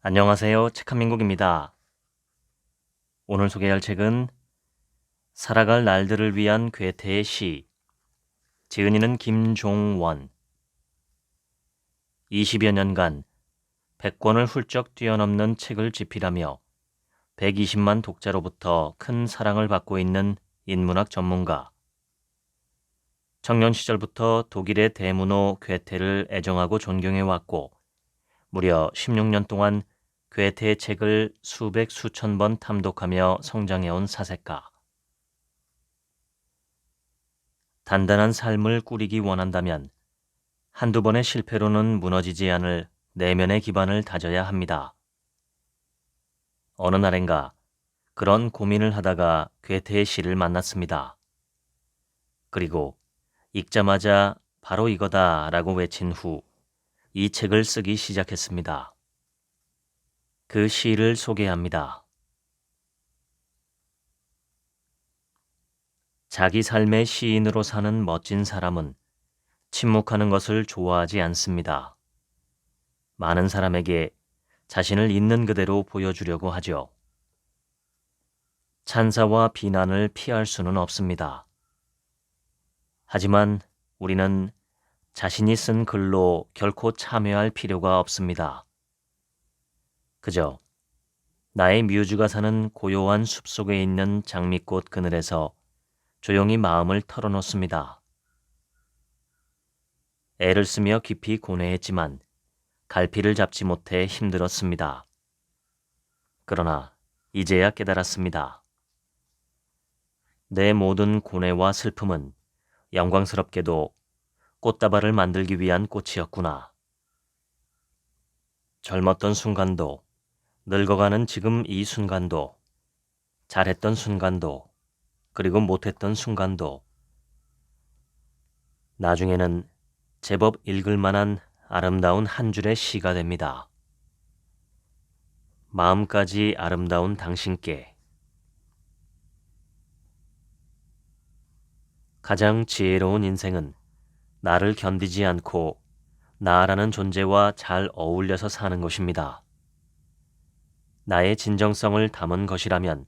안녕하세요. 책한민국입니다. 오늘 소개할 책은 살아갈 날들을 위한 괴테의 시, 지은이는 김종원. 20여 년간 100권을 훌쩍 뛰어넘는 책을 집필하며 120만 독자로부터 큰 사랑을 받고 있는 인문학 전문가. 청년 시절부터 독일의 대문호 괴테를 애정하고 존경해왔고 무려 16년 동안 괴테의 책을 수백 수천 번 탐독하며 성장해온 사색가. 단단한 삶을 꾸리기 원한다면 한두 번의 실패로는 무너지지 않을 내면의 기반을 다져야 합니다. 어느 날엔가 그런 고민을 하다가 괴테의 시를 만났습니다. 그리고 읽자마자 바로 이거다 라고 외친 후 이 책을 쓰기 시작했습니다. 그 시를 소개합니다. 자기 삶의 시인으로 사는 멋진 사람은 침묵하는 것을 좋아하지 않습니다. 많은 사람에게 자신을 있는 그대로 보여주려고 하죠. 찬사와 비난을 피할 수는 없습니다. 하지만 우리는 자신이 쓴 글로 결코 참여할 필요가 없습니다. 그저 나의 뮤즈가 사는 고요한 숲속에 있는 장미꽃 그늘에서 조용히 마음을 털어놓습니다. 애를 쓰며 깊이 고뇌했지만 갈피를 잡지 못해 힘들었습니다. 그러나 이제야 깨달았습니다. 내 모든 고뇌와 슬픔은 영광스럽게도 꽃다발을 만들기 위한 꽃이었구나. 젊었던 순간도, 늙어가는 지금 이 순간도, 잘했던 순간도, 그리고 못했던 순간도, 나중에는 제법 읽을 만한 아름다운 한 줄의 시가 됩니다. 마음까지 아름다운 당신께. 가장 지혜로운 인생은 나를 견디지 않고 나라는 존재와 잘 어울려서 사는 것입니다. 나의 진정성을 담은 것이라면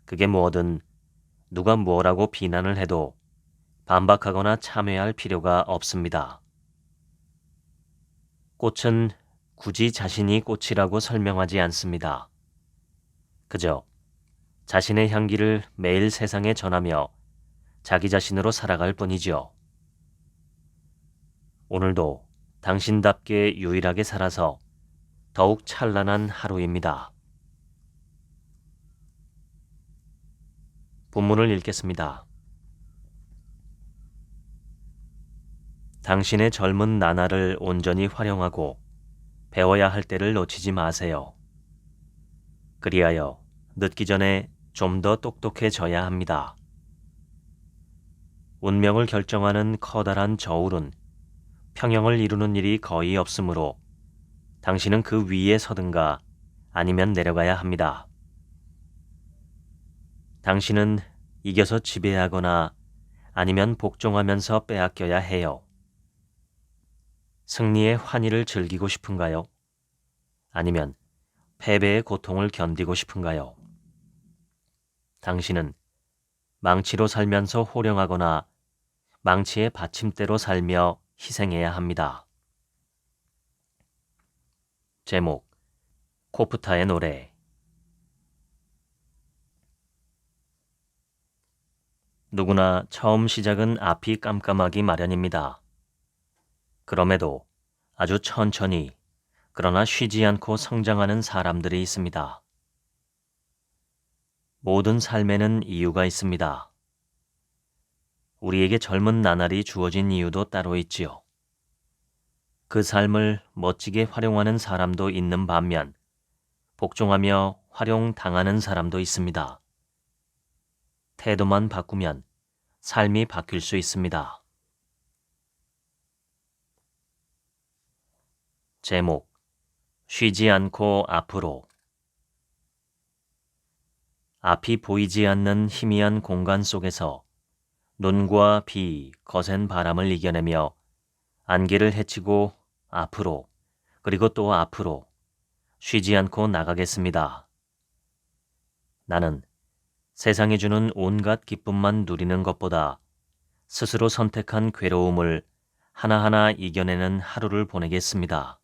그게 뭐든 누가 뭐라고 비난을 해도 반박하거나 참회할 필요가 없습니다. 꽃은 굳이 자신이 꽃이라고 설명하지 않습니다. 그저 자신의 향기를 매일 세상에 전하며 자기 자신으로 살아갈 뿐이죠. 오늘도 당신답게 유일하게 살아서 더욱 찬란한 하루입니다. 본문을 읽겠습니다. 당신의 젊은 나날을 온전히 활용하고 배워야 할 때를 놓치지 마세요. 그리하여 늦기 전에 좀 더 똑똑해져야 합니다. 운명을 결정하는 커다란 저울은 평형을 이루는 일이 거의 없으므로 당신은 그 위에 서든가 아니면 내려가야 합니다. 당신은 이겨서 지배하거나 아니면 복종하면서 빼앗겨야 해요. 승리의 환희를 즐기고 싶은가요? 아니면 패배의 고통을 견디고 싶은가요? 당신은 망치로 살면서 호령하거나 망치의 받침대로 살며 희생해야 합니다. 제목, 코프타의 노래. 누구나 처음 시작은 앞이 깜깜하기 마련입니다. 그럼에도 아주 천천히 그러나 쉬지 않고 성장하는 사람들이 있습니다. 모든 삶에는 이유가 있습니다. 우리에게 젊은 나날이 주어진 이유도 따로 있지요. 그 삶을 멋지게 활용하는 사람도 있는 반면 복종하며 활용당하는 사람도 있습니다. 태도만 바꾸면 삶이 바뀔 수 있습니다. 제목, 쉬지 않고 앞으로. 앞이 보이지 않는 희미한 공간 속에서 눈과 비, 거센 바람을 이겨내며 안개를 헤치고 앞으로, 그리고 또 앞으로 쉬지 않고 나가겠습니다. 나는 세상이 주는 온갖 기쁨만 누리는 것보다 스스로 선택한 괴로움을 하나하나 이겨내는 하루를 보내겠습니다.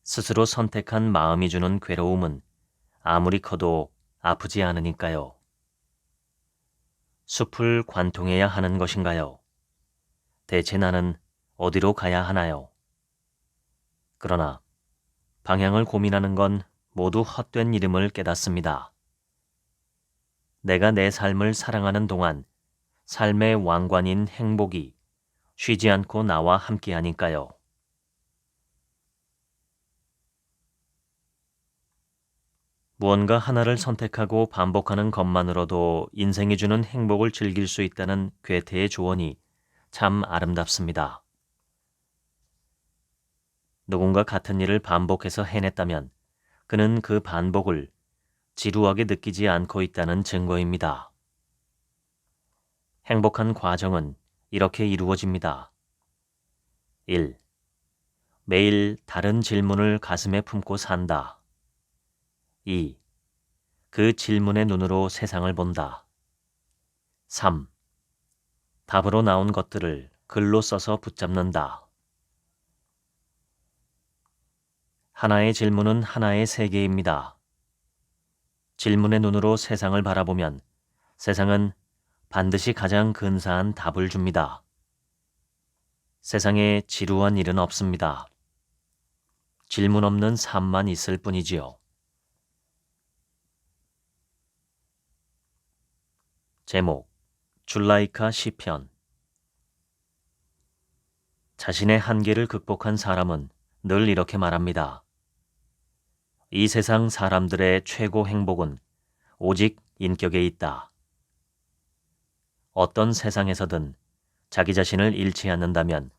스스로 선택한 마음이 주는 괴로움은 아무리 커도 아프지 않으니까요. 숲을 관통해야 하는 것인가요? 대체 나는 어디로 가야 하나요? 그러나 방향을 고민하는 건 모두 헛된 일임을 깨닫습니다. 내가 내 삶을 사랑하는 동안 삶의 왕관인 행복이 쉬지 않고 나와 함께하니까요. 무언가 하나를 선택하고 반복하는 것만으로도 인생이 주는 행복을 즐길 수 있다는 괴테의 조언이 참 아름답습니다. 누군가 같은 일을 반복해서 해냈다면 그는 그 반복을 지루하게 느끼지 않고 있다는 증거입니다. 행복한 과정은 이렇게 이루어집니다. 1. 매일 다른 질문을 가슴에 품고 산다. 2. 그 질문의 눈으로 세상을 본다. 3. 답으로 나온 것들을 글로 써서 붙잡는다. 하나의 질문은 하나의 세계입니다. 질문의 눈으로 세상을 바라보면 세상은 반드시 가장 근사한 답을 줍니다. 세상에 지루한 일은 없습니다. 질문 없는 삶만 있을 뿐이지요. 제목, 줄라이카 시편. 자신의 한계를 극복한 사람은 늘 이렇게 말합니다. 이 세상 사람들의 최고 행복은 오직 인격에 있다. 어떤 세상에서든 자기 자신을 잃지 않는다면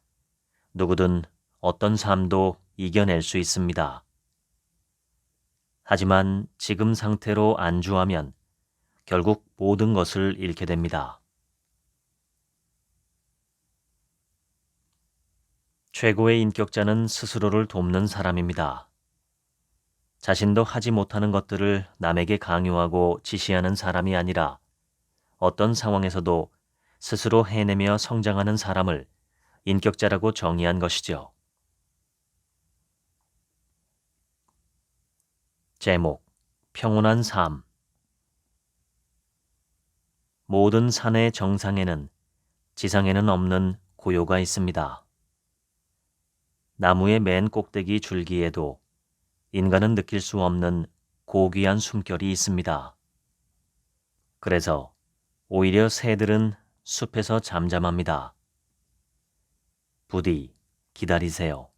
누구든 어떤 삶도 이겨낼 수 있습니다. 하지만 지금 상태로 안주하면 결국 모든 것을 잃게 됩니다. 최고의 인격자는 스스로를 돕는 사람입니다. 자신도 하지 못하는 것들을 남에게 강요하고 지시하는 사람이 아니라 어떤 상황에서도 스스로 해내며 성장하는 사람을 인격자라고 정의한 것이죠. 제목, 평온한 삶. 모든 산의 정상에는 지상에는 없는 고요가 있습니다. 나무의 맨 꼭대기 줄기에도 인간은 느낄 수 없는 고귀한 숨결이 있습니다. 그래서 오히려 새들은 숲에서 잠잠합니다. 부디 기다리세요.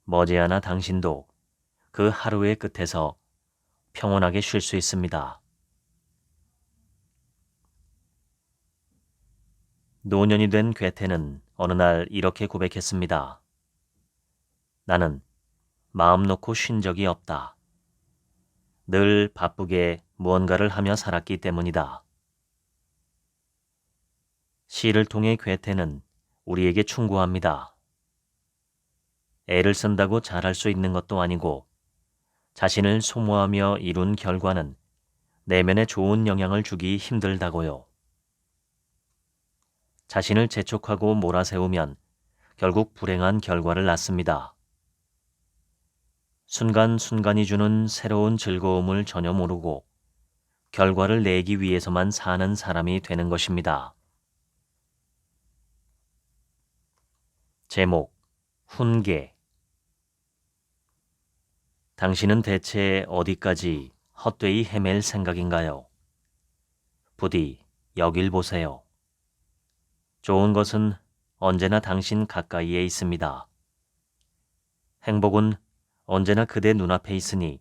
머지않아 당신도 그 하루의 끝에서 평온하게 쉴 수 있습니다. 노년이 된 괴테는 어느 날 이렇게 고백했습니다. 나는 마음 놓고 쉰 적이 없다. 늘 바쁘게 무언가를 하며 살았기 때문이다. 시를 통해 괴테는 우리에게 충고합니다. 애를 쓴다고 잘할 수 있는 것도 아니고 자신을 소모하며 이룬 결과는 내면에 좋은 영향을 주기 힘들다고요. 자신을 재촉하고 몰아세우면 결국 불행한 결과를 낳습니다. 순간순간이 주는 새로운 즐거움을 전혀 모르고 결과를 내기 위해서만 사는 사람이 되는 것입니다. 제목, 훈계. 당신은 대체 어디까지 헛되이 헤맬 생각인가요? 부디 여길 보세요. 좋은 것은 언제나 당신 가까이에 있습니다. 행복은 언제나 그대 눈앞에 있으니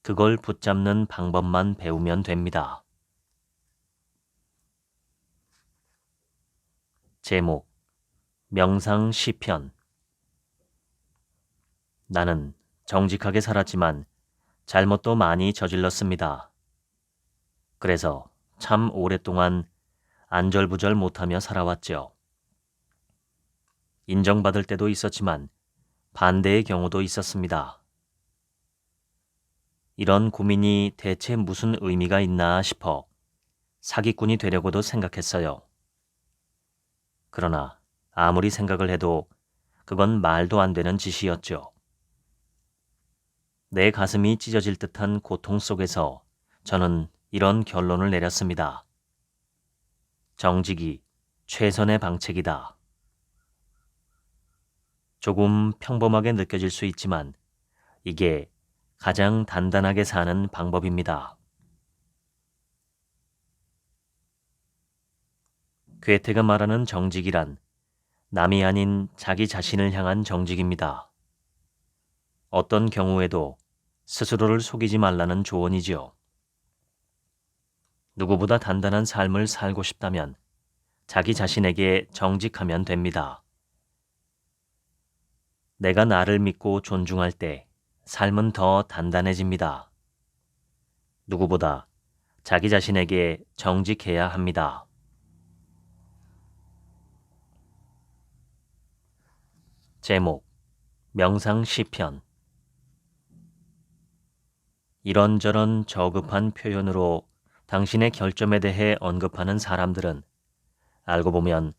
그걸 붙잡는 방법만 배우면 됩니다. 제목, 명상 시편. 나는 정직하게 살았지만 잘못도 많이 저질렀습니다. 그래서 참 오랫동안 안절부절 못하며 살아왔죠. 인정받을 때도 있었지만 반대의 경우도 있었습니다. 이런 고민이 대체 무슨 의미가 있나 싶어 사기꾼이 되려고도 생각했어요. 그러나 아무리 생각을 해도 그건 말도 안 되는 짓이었죠. 내 가슴이 찢어질 듯한 고통 속에서 저는 이런 결론을 내렸습니다. 정직이 최선의 방책이다. 조금 평범하게 느껴질 수 있지만 이게 가장 단단하게 사는 방법입니다. 괴테가 말하는 정직이란 남이 아닌 자기 자신을 향한 정직입니다. 어떤 경우에도 스스로를 속이지 말라는 조언이지요. 누구보다 단단한 삶을 살고 싶다면 자기 자신에게 정직하면 됩니다. 내가 나를 믿고 존중할 때 삶은 더 단단해집니다. 누구보다 자기 자신에게 정직해야 합니다. 제목, 명상 시편. 이런저런 저급한 표현으로 당신의 결점에 대해 언급하는 사람들은 알고 보면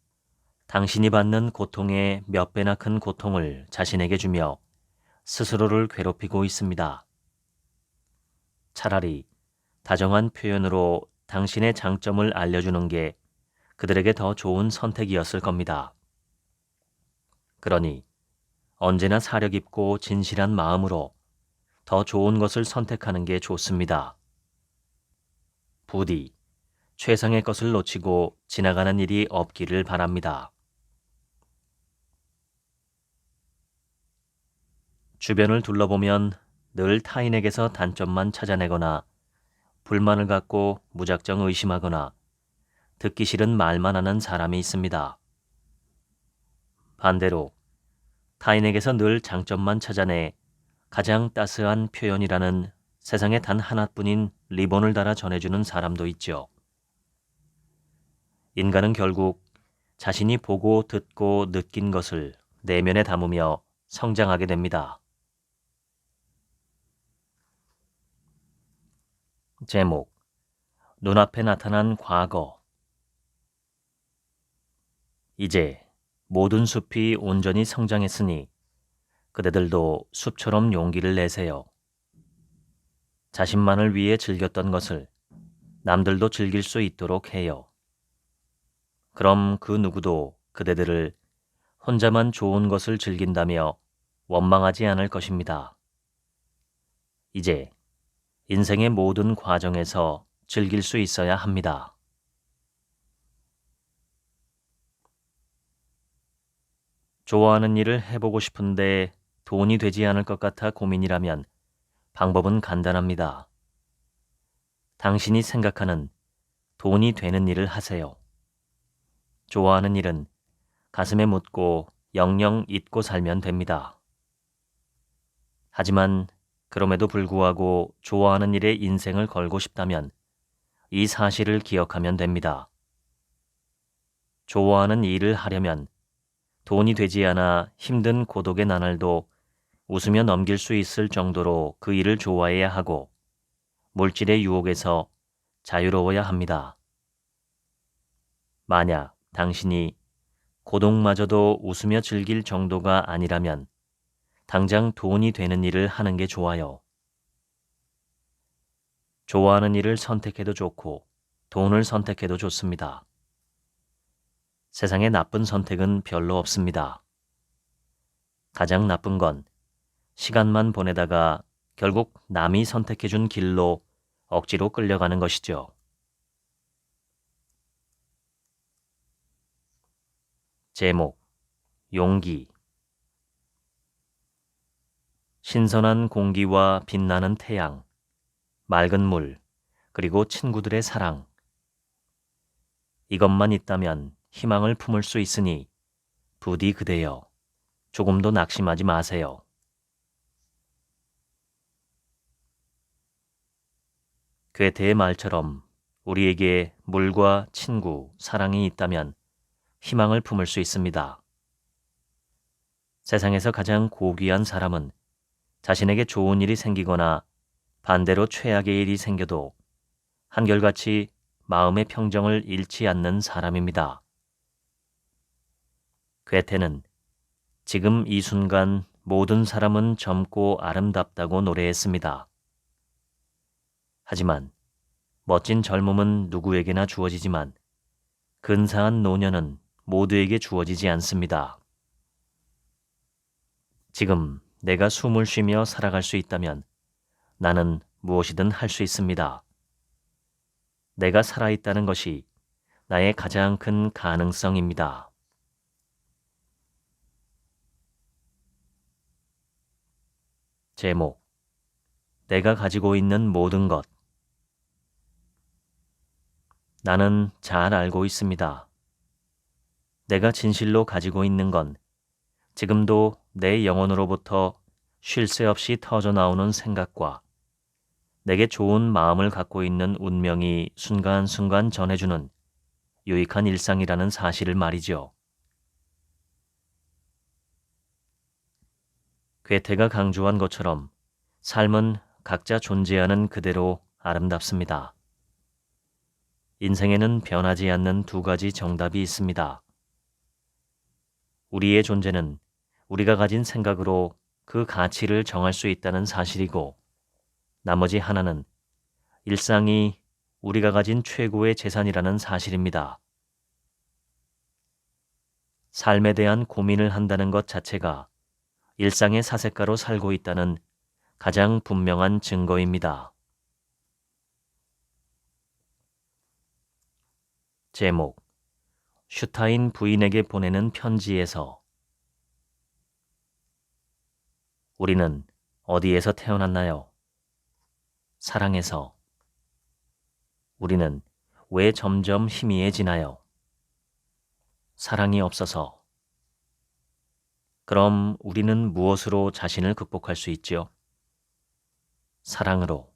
당신이 받는 고통의 몇 배나 큰 고통을 자신에게 주며 스스로를 괴롭히고 있습니다. 차라리 다정한 표현으로 당신의 장점을 알려주는 게 그들에게 더 좋은 선택이었을 겁니다. 그러니 언제나 사려 깊고 진실한 마음으로 더 좋은 것을 선택하는 게 좋습니다. 부디 최상의 것을 놓치고 지나가는 일이 없기를 바랍니다. 주변을 둘러보면 늘 타인에게서 단점만 찾아내거나 불만을 갖고 무작정 의심하거나 듣기 싫은 말만 하는 사람이 있습니다. 반대로 타인에게서 늘 장점만 찾아내 가장 따스한 표현이라는 세상에 단 하나뿐인 리본을 달아 전해주는 사람도 있죠. 인간은 결국 자신이 보고 듣고 느낀 것을 내면에 담으며 성장하게 됩니다. 제목, 눈앞에 나타난 과거. 이제 모든 숲이 온전히 성장했으니 그대들도 숲처럼 용기를 내세요. 자신만을 위해 즐겼던 것을 남들도 즐길 수 있도록 해요. 그럼 그 누구도 그대들을 혼자만 좋은 것을 즐긴다며 원망하지 않을 것입니다. 이제 인생의 모든 과정에서 즐길 수 있어야 합니다. 좋아하는 일을 해보고 싶은데 돈이 되지 않을 것 같아 고민이라면 방법은 간단합니다. 당신이 생각하는 돈이 되는 일을 하세요. 좋아하는 일은 가슴에 묻고 영영 잊고 살면 됩니다. 하지만 그럼에도 불구하고 좋아하는 일에 인생을 걸고 싶다면 이 사실을 기억하면 됩니다. 좋아하는 일을 하려면 돈이 되지 않아 힘든 고독의 나날도 웃으며 넘길 수 있을 정도로 그 일을 좋아해야 하고 물질의 유혹에서 자유로워야 합니다. 만약 당신이 고독마저도 웃으며 즐길 정도가 아니라면 당장 돈이 되는 일을 하는 게 좋아요. 좋아하는 일을 선택해도 좋고 돈을 선택해도 좋습니다. 세상에 나쁜 선택은 별로 없습니다. 가장 나쁜 건 시간만 보내다가 결국 남이 선택해준 길로 억지로 끌려가는 것이죠. 제목, 용기. 신선한 공기와 빛나는 태양, 맑은 물, 그리고 친구들의 사랑. 이것만 있다면 희망을 품을 수 있으니 부디 그대여 조금도 낙심하지 마세요. 괴테의 말처럼 우리에게 물과 친구, 사랑이 있다면 희망을 품을 수 있습니다. 세상에서 가장 고귀한 사람은 자신에게 좋은 일이 생기거나 반대로 최악의 일이 생겨도 한결같이 마음의 평정을 잃지 않는 사람입니다. 괴테는 지금 이 순간 모든 사람은 젊고 아름답다고 노래했습니다. 하지만 멋진 젊음은 누구에게나 주어지지만 근사한 노년은 모두에게 주어지지 않습니다. 지금 내가 숨을 쉬며 살아갈 수 있다면 나는 무엇이든 할 수 있습니다. 내가 살아있다는 것이 나의 가장 큰 가능성입니다. 제목: 내가 가지고 있는 모든 것. 나는 잘 알고 있습니다. 내가 진실로 가지고 있는 건 지금도 내 영혼으로부터 쉴 새 없이 터져 나오는 생각과 내게 좋은 마음을 갖고 있는 운명이 순간순간 전해주는 유익한 일상이라는 사실을 말이죠. 괴테가 강조한 것처럼 삶은 각자 존재하는 그대로 아름답습니다. 인생에는 변하지 않는 두 가지 정답이 있습니다. 우리의 존재는 우리가 가진 생각으로 그 가치를 정할 수 있다는 사실이고, 나머지 하나는 일상이 우리가 가진 최고의 재산이라는 사실입니다. 삶에 대한 고민을 한다는 것 자체가 일상의 사색가로 살고 있다는 가장 분명한 증거입니다. 제목: 슈타인 부인에게 보내는 편지에서. 우리는 어디에서 태어났나요? 사랑에서. 우리는 왜 점점 희미해지나요? 사랑이 없어서. 그럼 우리는 무엇으로 자신을 극복할 수 있죠? 사랑으로.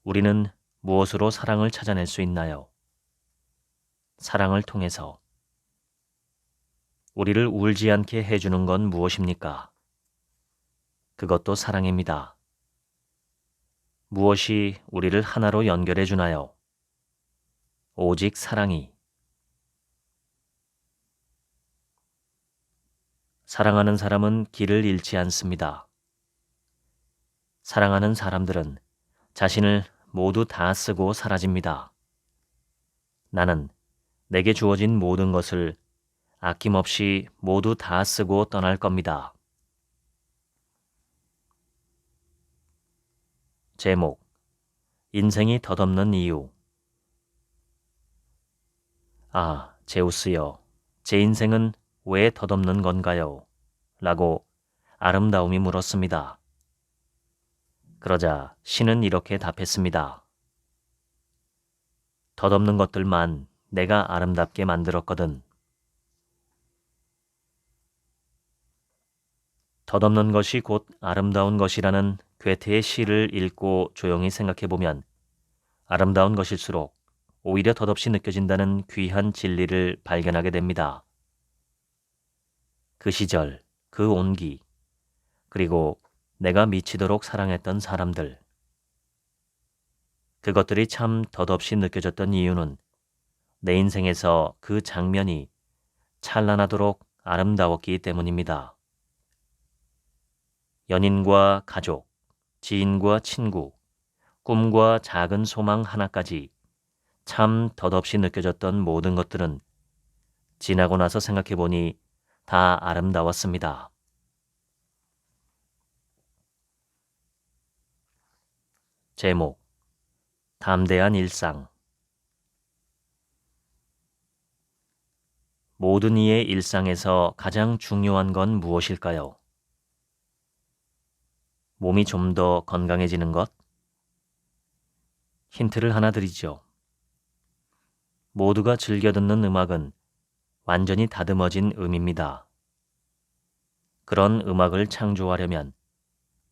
우리는 무엇으로 사랑을 찾아낼 수 있나요? 사랑을 통해서. 우리를 울지 않게 해주는 건 무엇입니까? 그것도 사랑입니다. 무엇이 우리를 하나로 연결해 주나요? 오직 사랑이. 사랑하는 사람은 길을 잃지 않습니다. 사랑하는 사람들은 자신을 모두 다 쓰고 사라집니다. 나는 내게 주어진 모든 것을 아낌없이 모두 다 쓰고 떠날 겁니다. 제목: 인생이 덧없는 이유. 아, 제우스여, 제 인생은 왜 덧없는 건가요? 라고 아름다움이 물었습니다. 그러자 신은 이렇게 답했습니다. 덧없는 것들만 내가 아름답게 만들었거든. 덧없는 것이 곧 아름다운 것이라는 괴테의 시를 읽고 조용히 생각해보면 아름다운 것일수록 오히려 덧없이 느껴진다는 귀한 진리를 발견하게 됩니다. 그 시절, 그 온기, 그리고 내가 미치도록 사랑했던 사람들. 그것들이 참 덧없이 느껴졌던 이유는 내 인생에서 그 장면이 찬란하도록 아름다웠기 때문입니다. 연인과 가족, 지인과 친구, 꿈과 작은 소망 하나까지 참 덧없이 느껴졌던 모든 것들은 지나고 나서 생각해보니 다 아름다웠습니다. 제목: 담대한 일상. 모든 이의 일상에서 가장 중요한 건 무엇일까요? 몸이 좀 더 건강해지는 것? 힌트를 하나 드리죠. 모두가 즐겨 듣는 음악은 완전히 다듬어진 음입니다. 그런 음악을 창조하려면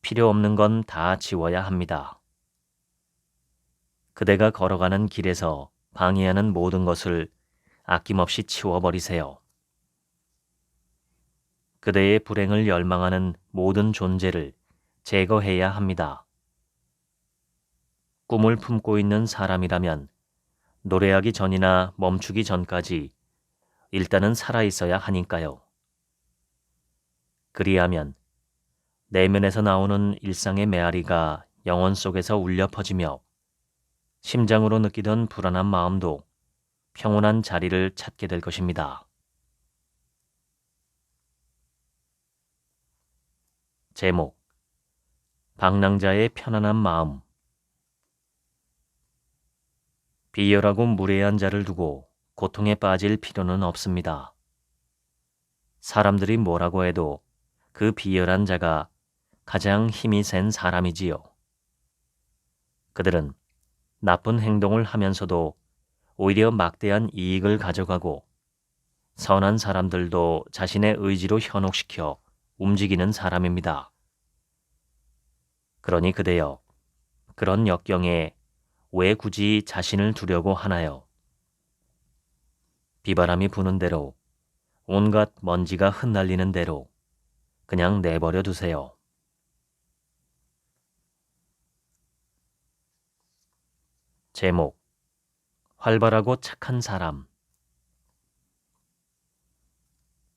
필요 없는 건 다 지워야 합니다. 그대가 걸어가는 길에서 방해하는 모든 것을 아낌없이 치워버리세요. 그대의 불행을 열망하는 모든 존재를 제거해야 합니다. 꿈을 품고 있는 사람이라면 노래하기 전이나 멈추기 전까지 일단은 살아있어야 하니까요. 그리하면 내면에서 나오는 일상의 메아리가 영혼 속에서 울려 퍼지며 심장으로 느끼던 불안한 마음도 평온한 자리를 찾게 될 것입니다. 제목, 방랑자의 편안한 마음. 비열하고 무례한 자를 두고 고통에 빠질 필요는 없습니다. 사람들이 뭐라고 해도 그 비열한 자가 가장 힘이 센 사람이지요. 그들은 나쁜 행동을 하면서도 오히려 막대한 이익을 가져가고 선한 사람들도 자신의 의지로 현혹시켜 움직이는 사람입니다. 그러니 그대여, 그런 역경에 왜 굳이 자신을 두려고 하나요? 비바람이 부는 대로, 온갖 먼지가 흩날리는 대로 그냥 내버려 두세요. 제목, 활발하고 착한 사람.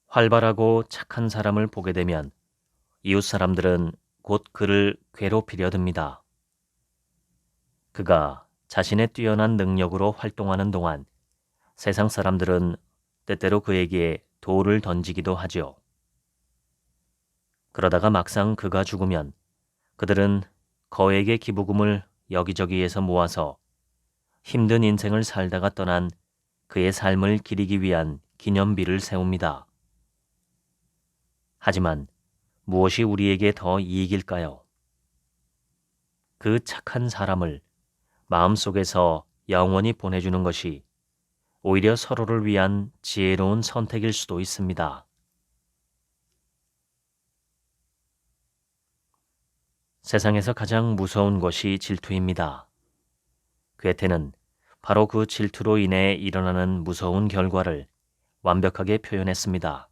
활발하고 착한 사람을 보게 되면 이웃 사람들은 곧 그를 괴롭히려 듭니다. 그가 자신의 뛰어난 능력으로 활동하는 동안 세상 사람들은 때때로 그에게 돌을 던지기도 하죠. 그러다가 막상 그가 죽으면 그들은 거액의 기부금을 여기저기에서 모아서 힘든 인생을 살다가 떠난 그의 삶을 기리기 위한 기념비를 세웁니다. 하지만 무엇이 우리에게 더 이익일까요? 그 착한 사람을 마음속에서 영원히 보내주는 것이 오히려 서로를 위한 지혜로운 선택일 수도 있습니다. 세상에서 가장 무서운 것이 질투입니다. 괴테는 바로 그 질투로 인해 일어나는 무서운 결과를 완벽하게 표현했습니다.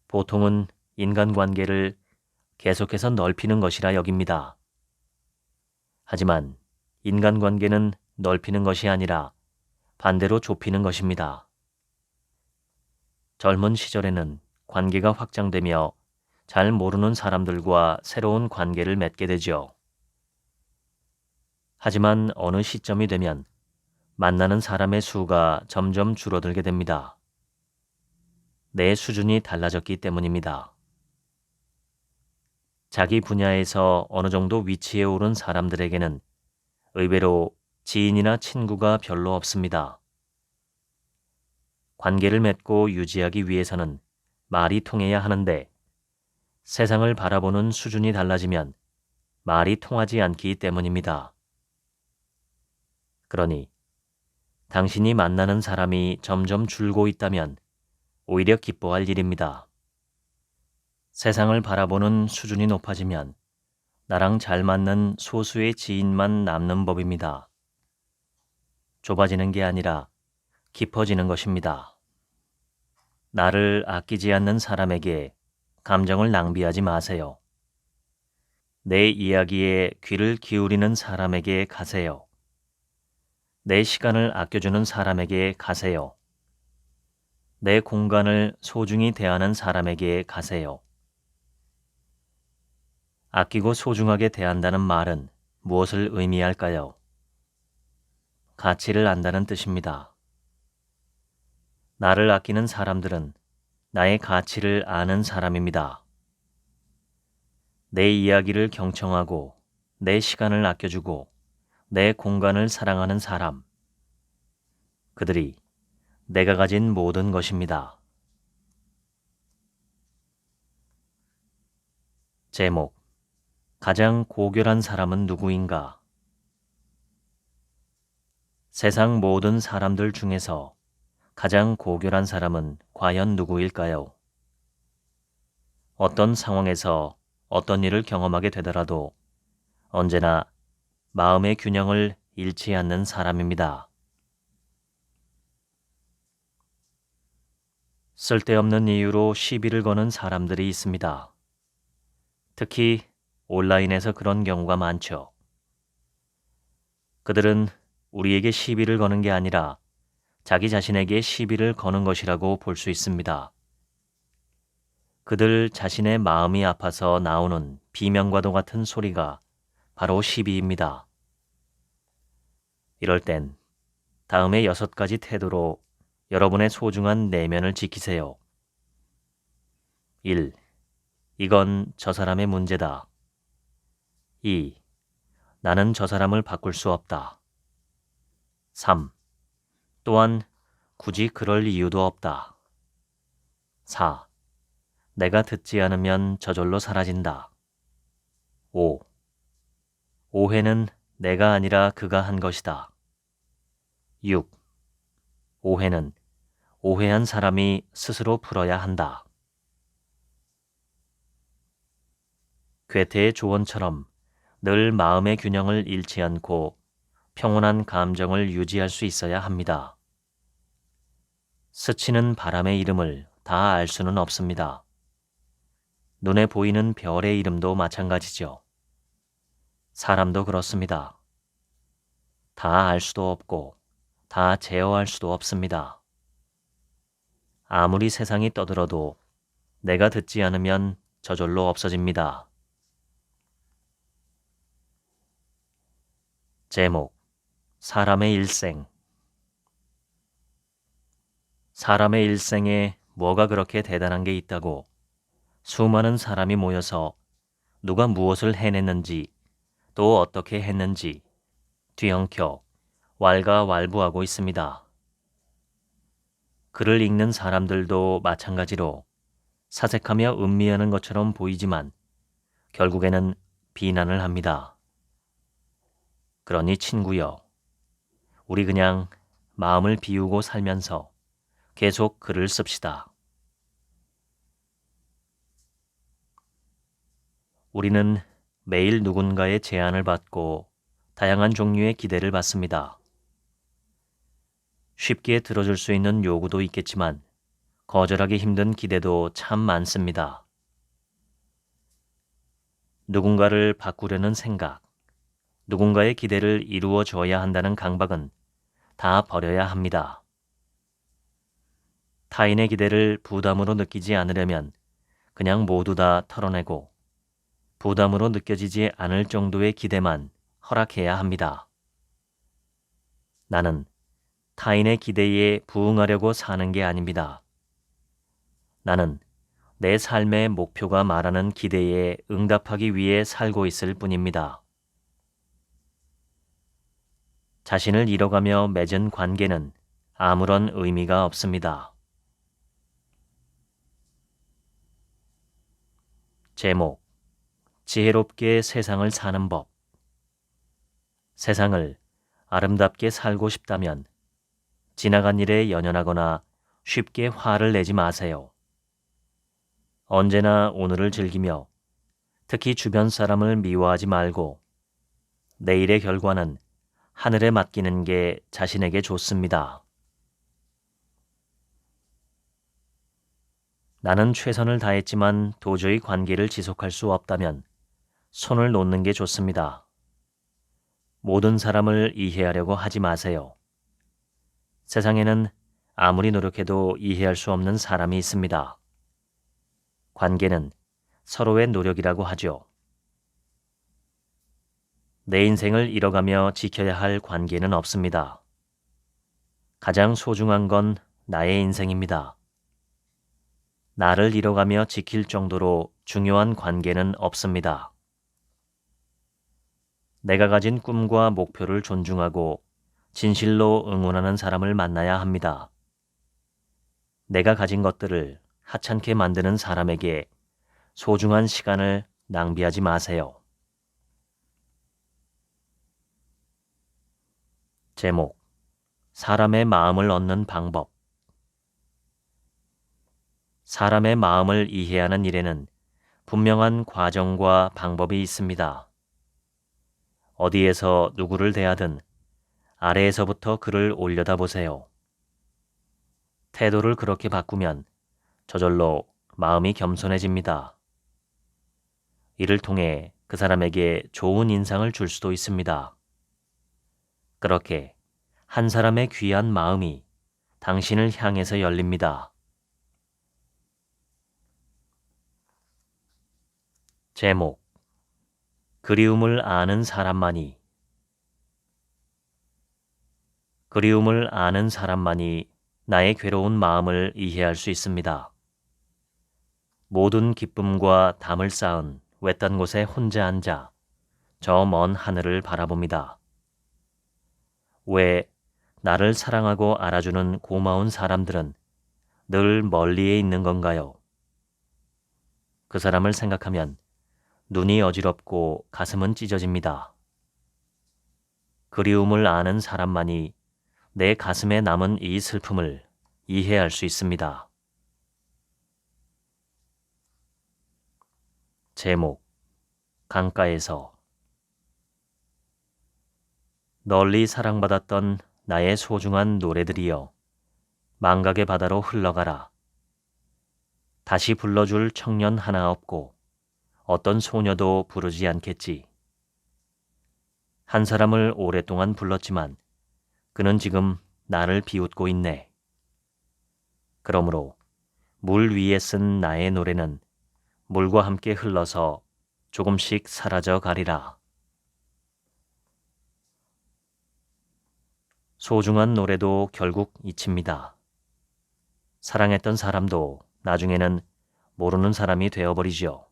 보통은 인간관계를 계속해서 넓히는 것이라 여깁니다. 하지만 인간관계는 넓히는 것이 아니라 반대로 좁히는 것입니다. 젊은 시절에는 관계가 확장되며 잘 모르는 사람들과 새로운 관계를 맺게 되죠. 하지만 어느 시점이 되면 만나는 사람의 수가 점점 줄어들게 됩니다. 내 수준이 달라졌기 때문입니다. 자기 분야에서 어느 정도 위치에 오른 사람들에게는 의외로 지인이나 친구가 별로 없습니다. 관계를 맺고 유지하기 위해서는 말이 통해야 하는데 세상을 바라보는 수준이 달라지면 말이 통하지 않기 때문입니다. 그러니 당신이 만나는 사람이 점점 줄고 있다면 오히려 기뻐할 일입니다. 세상을 바라보는 수준이 높아지면 나랑 잘 맞는 소수의 지인만 남는 법입니다. 좁아지는 게 아니라 깊어지는 것입니다. 나를 아끼지 않는 사람에게 감정을 낭비하지 마세요. 내 이야기에 귀를 기울이는 사람에게 가세요. 내 시간을 아껴주는 사람에게 가세요. 내 공간을 소중히 대하는 사람에게 가세요. 아끼고 소중하게 대한다는 말은 무엇을 의미할까요? 가치를 안다는 뜻입니다. 나를 아끼는 사람들은 나의 가치를 아는 사람입니다. 내 이야기를 경청하고 내 시간을 아껴주고 내 공간을 사랑하는 사람. 그들이 내가 가진 모든 것입니다. 제목, 가장 고결한 사람은 누구인가? 세상 모든 사람들 중에서 가장 고결한 사람은 과연 누구일까요? 어떤 상황에서 어떤 일을 경험하게 되더라도 언제나 마음의 균형을 잃지 않는 사람입니다. 쓸데없는 이유로 시비를 거는 사람들이 있습니다. 특히 온라인에서 그런 경우가 많죠. 그들은 우리에게 시비를 거는 게 아니라 자기 자신에게 시비를 거는 것이라고 볼 수 있습니다. 그들 자신의 마음이 아파서 나오는 비명과도 같은 소리가 바로 시비입니다. 이럴 땐 다음의 6가지 태도로 여러분의 소중한 내면을 지키세요. 1. 이건 저 사람의 문제다. 2. 나는 저 사람을 바꿀 수 없다. 3. 또한 굳이 그럴 이유도 없다. 4. 내가 듣지 않으면 저절로 사라진다. 5. 오해는 내가 아니라 그가 한 것이다. 6. 오해는 오해한 사람이 스스로 풀어야 한다. 괴테의 조언처럼 늘 마음의 균형을 잃지 않고 평온한 감정을 유지할 수 있어야 합니다. 스치는 바람의 이름을 다 알 수는 없습니다. 눈에 보이는 별의 이름도 마찬가지죠. 사람도 그렇습니다. 다 알 수도 없고 다 제어할 수도 없습니다. 아무리 세상이 떠들어도 내가 듣지 않으면 저절로 없어집니다. 제목, 사람의 일생. 사람의 일생에 뭐가 그렇게 대단한 게 있다고 수많은 사람이 모여서 누가 무엇을 해냈는지 또 어떻게 했는지 뒤엉켜 왈가왈부하고 있습니다. 글을 읽는 사람들도 마찬가지로 사색하며 음미하는 것처럼 보이지만 결국에는 비난을 합니다. 그러니 친구여, 우리 그냥 마음을 비우고 살면서 계속 글을 씁시다. 우리는 매일 누군가의 제안을 받고 다양한 종류의 기대를 받습니다. 쉽게 들어줄 수 있는 요구도 있겠지만 거절하기 힘든 기대도 참 많습니다. 누군가를 바꾸려는 생각, 누군가의 기대를 이루어줘야 한다는 강박은 다 버려야 합니다. 타인의 기대를 부담으로 느끼지 않으려면 그냥 모두 다 털어내고 부담으로 느껴지지 않을 정도의 기대만 허락해야 합니다. 나는 타인의 기대에 부응하려고 사는 게 아닙니다. 나는 내 삶의 목표가 말하는 기대에 응답하기 위해 살고 있을 뿐입니다. 자신을 잃어가며 맺은 관계는 아무런 의미가 없습니다. 제목, 지혜롭게 세상을 사는 법. 세상을 아름답게 살고 싶다면 지나간 일에 연연하거나 쉽게 화를 내지 마세요. 언제나 오늘을 즐기며 특히 주변 사람을 미워하지 말고 내일의 결과는 하늘에 맡기는 게 자신에게 좋습니다. 나는 최선을 다했지만 도저히 관계를 지속할 수 없다면 손을 놓는 게 좋습니다. 모든 사람을 이해하려고 하지 마세요. 세상에는 아무리 노력해도 이해할 수 없는 사람이 있습니다. 관계는 서로의 노력이라고 하죠. 내 인생을 잃어가며 지켜야 할 관계는 없습니다. 가장 소중한 건 나의 인생입니다. 나를 잃어가며 지킬 정도로 중요한 관계는 없습니다. 내가 가진 꿈과 목표를 존중하고 진실로 응원하는 사람을 만나야 합니다. 내가 가진 것들을 하찮게 만드는 사람에게 소중한 시간을 낭비하지 마세요. 제목, 사람의 마음을 얻는 방법. 사람의 마음을 이해하는 일에는 분명한 과정과 방법이 있습니다. 어디에서 누구를 대하든 아래에서부터 그를 올려다보세요. 태도를 그렇게 바꾸면 저절로 마음이 겸손해집니다. 이를 통해 그 사람에게 좋은 인상을 줄 수도 있습니다. 그렇게 한 사람의 귀한 마음이 당신을 향해서 열립니다. 제목, 그리움을 아는 사람만이. 그리움을 아는 사람만이 나의 괴로운 마음을 이해할 수 있습니다. 모든 기쁨과 담을 쌓은 외딴 곳에 혼자 앉아 저 먼 하늘을 바라봅니다. 왜 나를 사랑하고 알아주는 고마운 사람들은 늘 멀리에 있는 건가요? 그 사람을 생각하면 눈이 어지럽고 가슴은 찢어집니다. 그리움을 아는 사람만이 내 가슴에 남은 이 슬픔을 이해할 수 있습니다. 제목, 강가에서. 널리 사랑받았던 나의 소중한 노래들이여 망각의 바다로 흘러가라. 다시 불러줄 청년 하나 없고 어떤 소녀도 부르지 않겠지. 한 사람을 오랫동안 불렀지만 그는 지금 나를 비웃고 있네. 그러므로 물 위에 쓴 나의 노래는 물과 함께 흘러서 조금씩 사라져 가리라. 소중한 노래도 결국 잊힙니다. 사랑했던 사람도 나중에는 모르는 사람이 되어버리죠.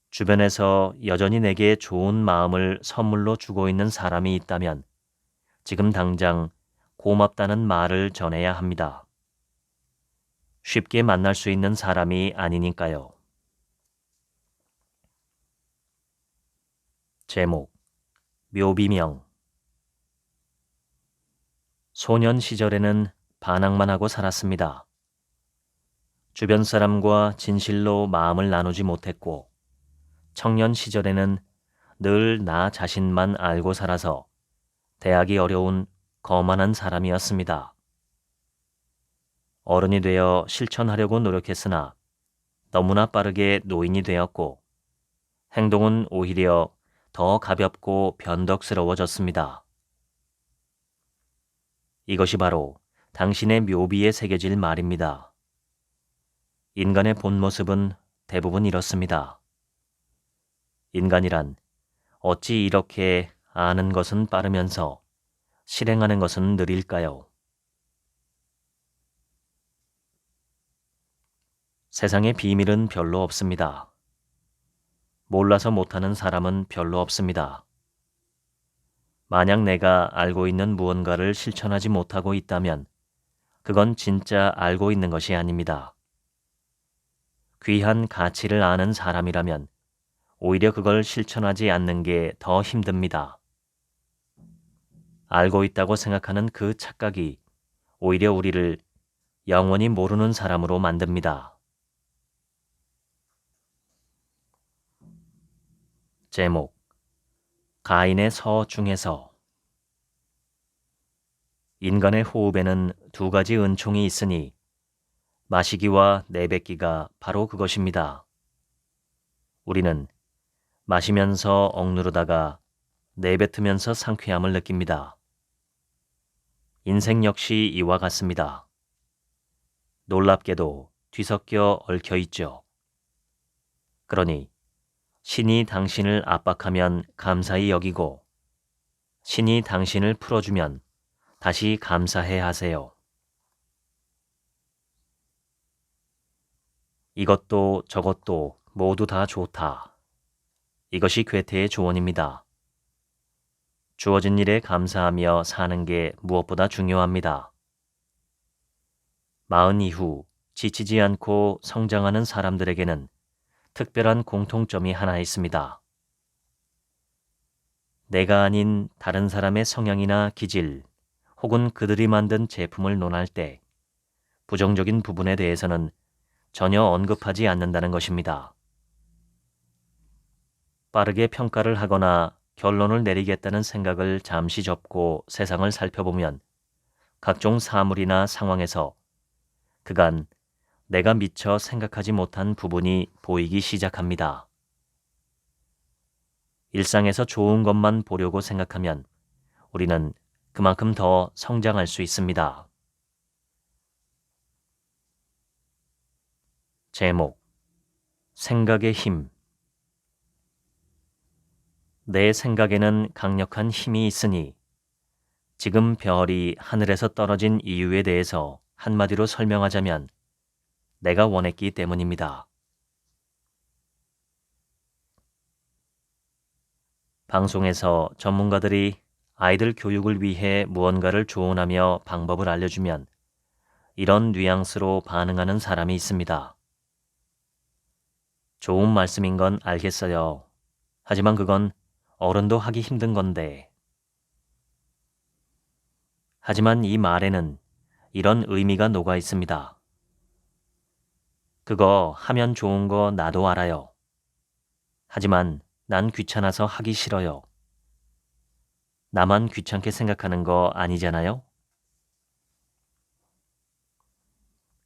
주변에서 여전히 내게 좋은 마음을 선물로 주고 있는 사람이 있다면 지금 당장 고맙다는 말을 전해야 합니다. 쉽게 만날 수 있는 사람이 아니니까요. 제목, 묘비명. 소년 시절에는 반항만 하고 살았습니다. 주변 사람과 진실로 마음을 나누지 못했고 청년 시절에는 늘 나 자신만 알고 살아서 대하기 어려운 거만한 사람이었습니다. 어른이 되어 실천하려고 노력했으나 너무나 빠르게 노인이 되었고 행동은 오히려 더 가볍고 변덕스러워졌습니다. 이것이 바로 당신의 묘비에 새겨질 말입니다. 인간의 본 모습은 대부분 이렇습니다. 인간이란 어찌 이렇게 아는 것은 빠르면서 실행하는 것은 느릴까요? 세상에 비밀은 별로 없습니다. 몰라서 못하는 사람은 별로 없습니다. 만약 내가 알고 있는 무언가를 실천하지 못하고 있다면 그건 진짜 알고 있는 것이 아닙니다. 귀한 가치를 아는 사람이라면 오히려 그걸 실천하지 않는 게 더 힘듭니다. 알고 있다고 생각하는 그 착각이 오히려 우리를 영원히 모르는 사람으로 만듭니다. 제목, 가인의 서 중에서. 인간의 호흡에는 두 가지 은총이 있으니 마시기와 내뱉기가 바로 그것입니다. 우리는 마시면서 억누르다가 내뱉으면서 상쾌함을 느낍니다. 인생 역시 이와 같습니다. 놀랍게도 뒤섞여 얽혀 있죠. 그러니 신이 당신을 압박하면 감사히 여기고 신이 당신을 풀어주면 다시 감사해 하세요. 이것도 저것도 모두 다 좋다. 이것이 괴테의 조언입니다. 주어진 일에 감사하며 사는 게 무엇보다 중요합니다. 마흔 이후 지치지 않고 성장하는 사람들에게는 특별한 공통점이 하나 있습니다. 내가 아닌 다른 사람의 성향이나 기질 혹은 그들이 만든 제품을 논할 때 부정적인 부분에 대해서는 전혀 언급하지 않는다는 것입니다. 빠르게 평가를 하거나 결론을 내리겠다는 생각을 잠시 접고 세상을 살펴보면 각종 사물이나 상황에서 그간 내가 미처 생각하지 못한 부분이 보이기 시작합니다. 일상에서 좋은 것만 보려고 생각하면 우리는 그만큼 더 성장할 수 있습니다. 제목, 생각의 힘. 내 생각에는 강력한 힘이 있으니 지금 별이 하늘에서 떨어진 이유에 대해서 한마디로 설명하자면 내가 원했기 때문입니다. 방송에서 전문가들이 아이들 교육을 위해 무언가를 조언하며 방법을 알려주면 이런 뉘앙스로 반응하는 사람이 있습니다. 좋은 말씀인 건 알겠어요. 하지만 그건 어른도 하기 힘든 건데. 하지만 이 말에는 이런 의미가 녹아 있습니다. 그거 하면 좋은 거 나도 알아요. 하지만 난 귀찮아서 하기 싫어요. 나만 귀찮게 생각하는 거 아니잖아요?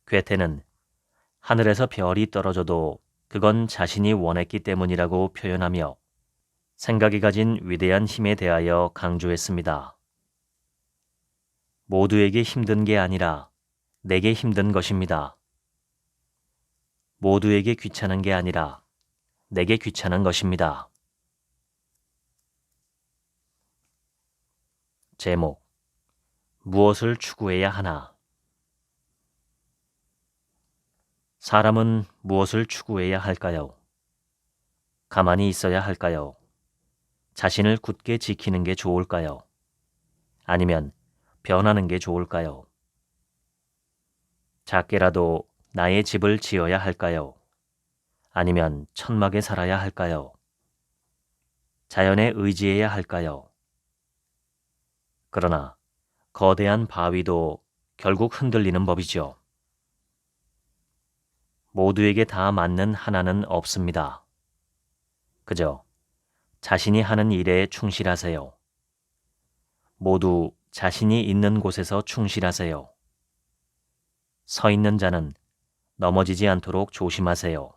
괴테는 하늘에서 별이 떨어져도 그건 자신이 원했기 때문이라고 표현하며 생각이 가진 위대한 힘에 대하여 강조했습니다. 모두에게 힘든 게 아니라 내게 힘든 것입니다. 모두에게 귀찮은 게 아니라 내게 귀찮은 것입니다. 제목, 무엇을 추구해야 하나? 사람은 무엇을 추구해야 할까요? 가만히 있어야 할까요? 자신을 굳게 지키는 게 좋을까요? 아니면 변하는 게 좋을까요? 작게라도 나의 집을 지어야 할까요? 아니면 천막에 살아야 할까요? 자연에 의지해야 할까요? 그러나 거대한 바위도 결국 흔들리는 법이죠. 모두에게 다 맞는 하나는 없습니다. 그저 자신이 하는 일에 충실하세요. 모두 자신이 있는 곳에서 충실하세요. 서 있는 자는 넘어지지 않도록 조심하세요.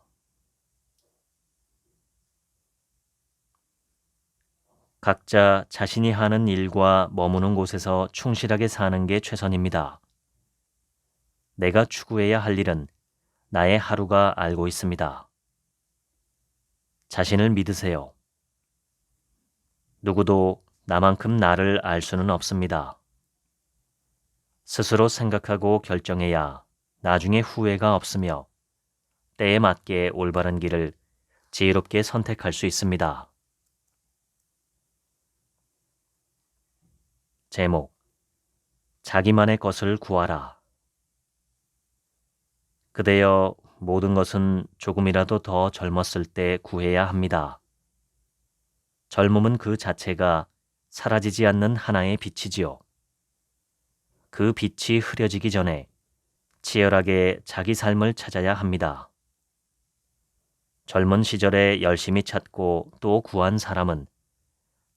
각자 자신이 하는 일과 머무는 곳에서 충실하게 사는 게 최선입니다. 내가 추구해야 할 일은 나의 하루가 알고 있습니다. 자신을 믿으세요. 누구도 나만큼 나를 알 수는 없습니다. 스스로 생각하고 결정해야 나중에 후회가 없으며 때에 맞게 올바른 길을 지혜롭게 선택할 수 있습니다. 제목, 자기만의 것을 구하라. 그대여 모든 것은 조금이라도 더 젊었을 때 구해야 합니다. 젊음은 그 자체가 사라지지 않는 하나의 빛이지요. 그 빛이 흐려지기 전에 치열하게 자기 삶을 찾아야 합니다. 젊은 시절에 열심히 찾고 또 구한 사람은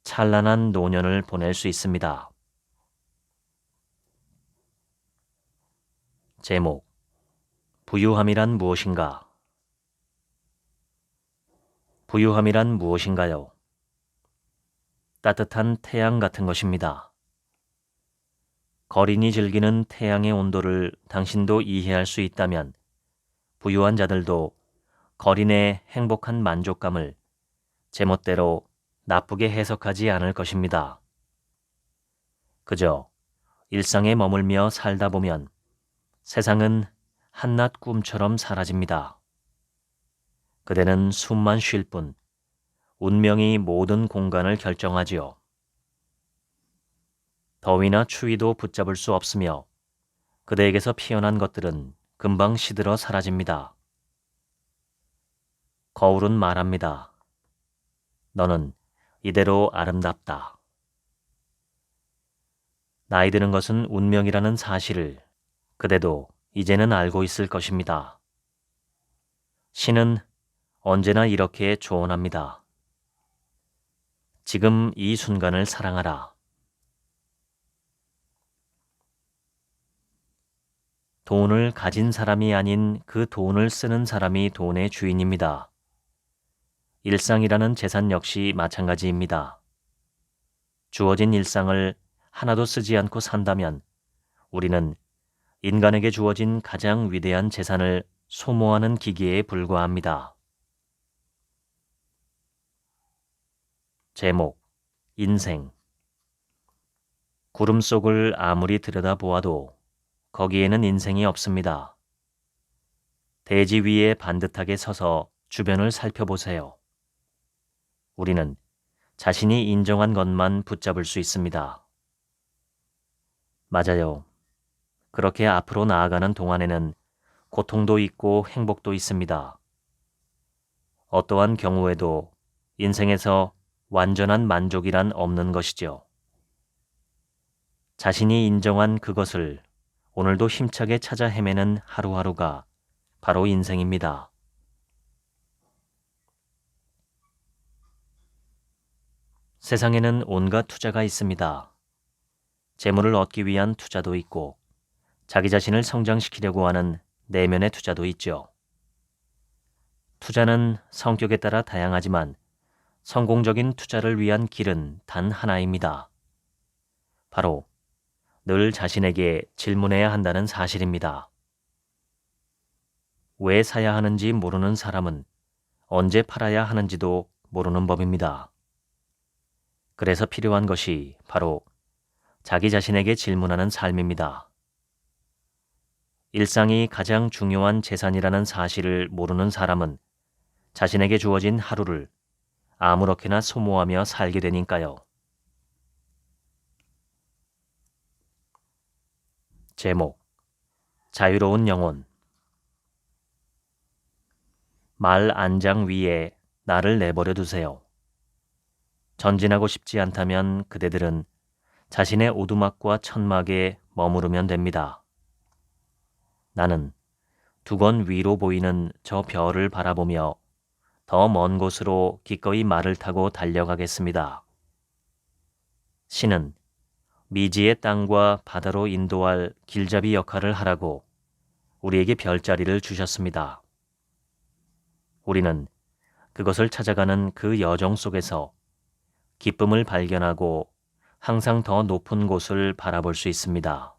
찬란한 노년을 보낼 수 있습니다. 제목, 부유함이란 무엇인가? 부유함이란 무엇인가요? 따뜻한 태양 같은 것입니다. 거린이 즐기는 태양의 온도를 당신도 이해할 수 있다면 부유한 자들도 거린의 행복한 만족감을 제멋대로 나쁘게 해석하지 않을 것입니다. 그저 일상에 머물며 살다 보면 세상은 한낱 꿈처럼 사라집니다. 그대는 숨만 쉴 뿐 운명이 모든 공간을 결정하지요. 더위나 추위도 붙잡을 수 없으며 그대에게서 피어난 것들은 금방 시들어 사라집니다. 거울은 말합니다. 너는 이대로 아름답다. 나이 드는 것은 운명이라는 사실을 그대도 이제는 알고 있을 것입니다. 신은 언제나 이렇게 조언합니다. 지금 이 순간을 사랑하라. 돈을 가진 사람이 아닌 그 돈을 쓰는 사람이 돈의 주인입니다. 일상이라는 재산 역시 마찬가지입니다. 주어진 일상을 하나도 쓰지 않고 산다면 우리는 인간에게 주어진 가장 위대한 재산을 소모하는 기계에 불과합니다. 제목, 인생. 구름 속을 아무리 들여다보아도 거기에는 인생이 없습니다. 대지 위에 반듯하게 서서 주변을 살펴보세요. 우리는 자신이 인정한 것만 붙잡을 수 있습니다. 맞아요. 그렇게 앞으로 나아가는 동안에는 고통도 있고 행복도 있습니다. 어떠한 경우에도 인생에서 완전한 만족이란 없는 것이죠. 자신이 인정한 그것을 오늘도 힘차게 찾아 헤매는 하루하루가 바로 인생입니다. 세상에는 온갖 투자가 있습니다. 재물을 얻기 위한 투자도 있고 자기 자신을 성장시키려고 하는 내면의 투자도 있죠. 투자는 성격에 따라 다양하지만 성공적인 투자를 위한 길은 단 하나입니다. 바로 늘 자신에게 질문해야 한다는 사실입니다. 왜 사야 하는지 모르는 사람은 언제 팔아야 하는지도 모르는 법입니다. 그래서 필요한 것이 바로 자기 자신에게 질문하는 삶입니다. 일상이 가장 중요한 재산이라는 사실을 모르는 사람은 자신에게 주어진 하루를 아무렇게나 소모하며 살게 되니까요. 제목, 자유로운 영혼. 말 안장 위에 나를 내버려 두세요. 전진하고 싶지 않다면 그대들은 자신의 오두막과 천막에 머무르면 됩니다. 나는 두건 위로 보이는 저 별을 바라보며 더 먼 곳으로 기꺼이 말을 타고 달려가겠습니다. 신은 미지의 땅과 바다로 인도할 길잡이 역할을 하라고 우리에게 별자리를 주셨습니다. 우리는 그것을 찾아가는 그 여정 속에서 기쁨을 발견하고 항상 더 높은 곳을 바라볼 수 있습니다.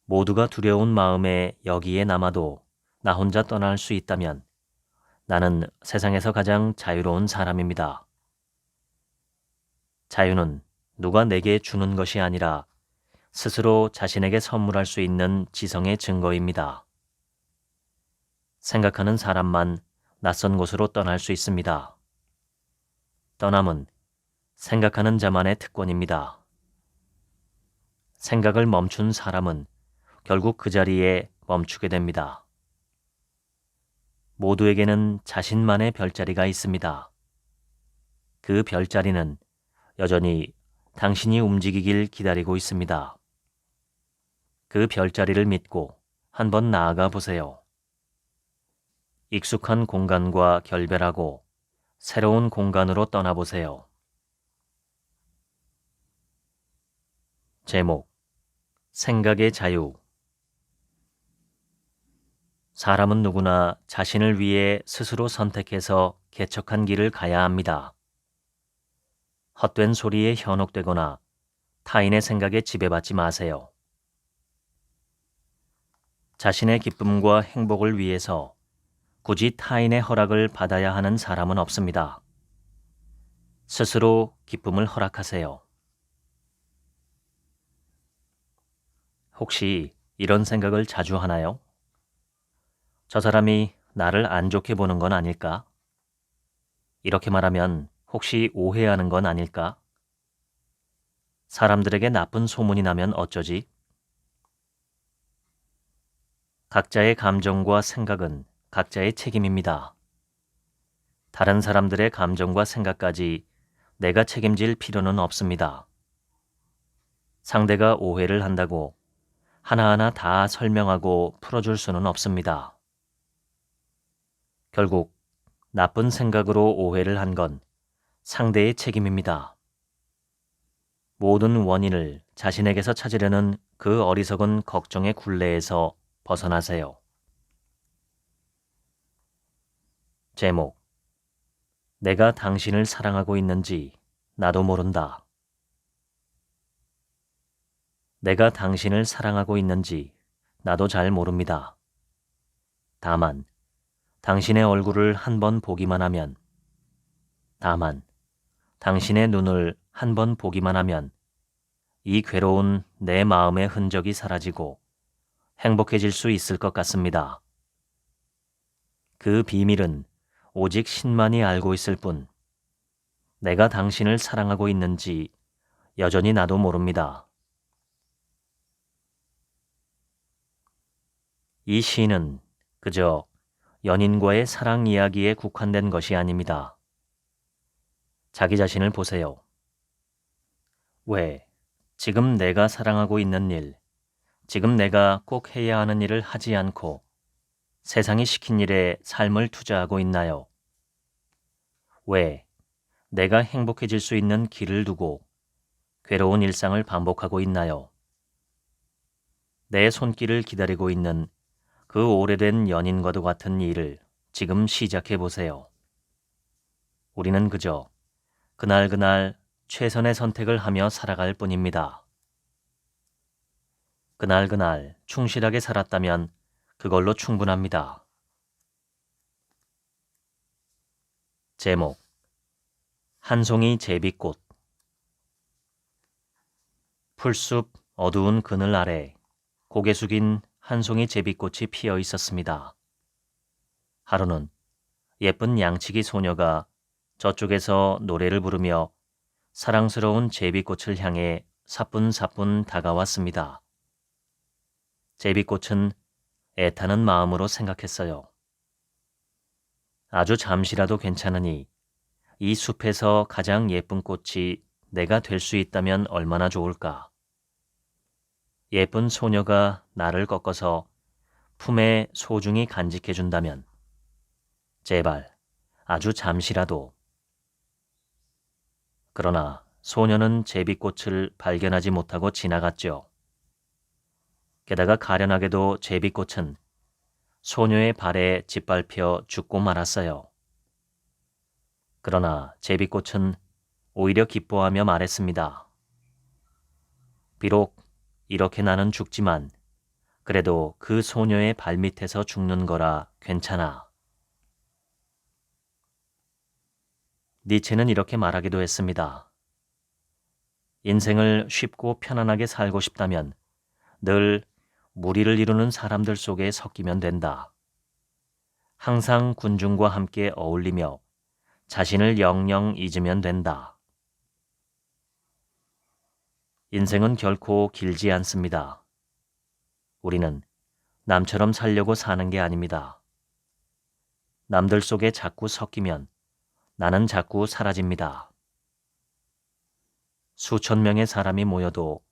모두가 두려운 마음에 여기에 남아도 나 혼자 떠날 수 있다면 나는 세상에서 가장 자유로운 사람입니다. 자유는 누가 내게 주는 것이 아니라 스스로 자신에게 선물할 수 있는 지성의 증거입니다. 생각하는 사람만 낯선 곳으로 떠날 수 있습니다. 떠남은 생각하는 자만의 특권입니다. 생각을 멈춘 사람은 결국 그 자리에 멈추게 됩니다. 모두에게는 자신만의 별자리가 있습니다. 그 별자리는 여전히 당신이 움직이길 기다리고 있습니다. 그 별자리를 믿고 한번 나아가 보세요. 익숙한 공간과 결별하고 새로운 공간으로 떠나보세요. 제목, 생각의 자유. 사람은 누구나 자신을 위해 스스로 선택해서 개척한 길을 가야 합니다. 헛된 소리에 현혹되거나 타인의 생각에 지배받지 마세요. 자신의 기쁨과 행복을 위해서 굳이 타인의 허락을 받아야 하는 사람은 없습니다. 스스로 기쁨을 허락하세요. 혹시 이런 생각을 자주 하나요? 저 사람이 나를 안 좋게 보는 건 아닐까? 이렇게 말하면 혹시 오해하는 건 아닐까? 사람들에게 나쁜 소문이 나면 어쩌지? 각자의 감정과 생각은 각자의 책임입니다. 다른 사람들의 감정과 생각까지 내가 책임질 필요는 없습니다. 상대가 오해를 한다고 하나하나 다 설명하고 풀어줄 수는 없습니다. 결국 나쁜 생각으로 오해를 한 건 상대의 책임입니다. 모든 원인을 자신에게서 찾으려는 그 어리석은 걱정의 굴레에서 벗어나세요. 제목: 내가 당신을 사랑하고 있는지 나도 모른다. 내가 당신을 사랑하고 있는지 나도 잘 모릅니다. 다만 당신의 얼굴을 한 번 보기만 하면, 다만 당신의 눈을 한 번 보기만 하면 이 괴로운 내 마음의 흔적이 사라지고 행복해질 수 있을 것 같습니다. 그 비밀은 오직 신만이 알고 있을 뿐, 내가 당신을 사랑하고 있는지 여전히 나도 모릅니다. 이 시는 그저 연인과의 사랑 이야기에 국한된 것이 아닙니다. 자기 자신을 보세요. 왜 지금 내가 사랑하고 있는 일, 지금 내가 꼭 해야 하는 일을 하지 않고 세상이 시킨 일에 삶을 투자하고 있나요? 왜 내가 행복해질 수 있는 길을 두고 괴로운 일상을 반복하고 있나요? 내 손길을 기다리고 있는 그 오래된 연인과도 같은 일을 지금 시작해 보세요. 우리는 그저 그날그날 최선의 선택을 하며 살아갈 뿐입니다. 그날그날 충실하게 살았다면 그걸로 충분합니다. 제목: 한 송이 제비꽃. 풀숲 어두운 그늘 아래 고개 숙인 한 송이 제비꽃이 피어 있었습니다. 하루는 예쁜 양치기 소녀가 저쪽에서 노래를 부르며 사랑스러운 제비꽃을 향해 사뿐사뿐 다가왔습니다. 제비꽃은 애타는 마음으로 생각했어요. 아주 잠시라도 괜찮으니 이 숲에서 가장 예쁜 꽃이 내가 될 수 있다면 얼마나 좋을까. 예쁜 소녀가 나를 꺾어서 품에 소중히 간직해준다면, 제발 아주 잠시라도. 그러나 소녀는 제비꽃을 발견하지 못하고 지나갔죠. 게다가 가련하게도 제비꽃은 소녀의 발에 짓밟혀 죽고 말았어요. 그러나 제비꽃은 오히려 기뻐하며 말했습니다. 비록 이렇게 나는 죽지만 그래도 그 소녀의 발밑에서 죽는 거라 괜찮아. 니체는 이렇게 말하기도 했습니다. 인생을 쉽고 편안하게 살고 싶다면 늘 무리를 이루는 사람들 속에 섞이면 된다. 항상 군중과 함께 어울리며 자신을 영영 잊으면 된다. 인생은 결코 길지 않습니다. 우리는 남처럼 살려고 사는 게 아닙니다. 남들 속에 자꾸 섞이면 나는 자꾸 사라집니다. 수천 명의 사람이 모여도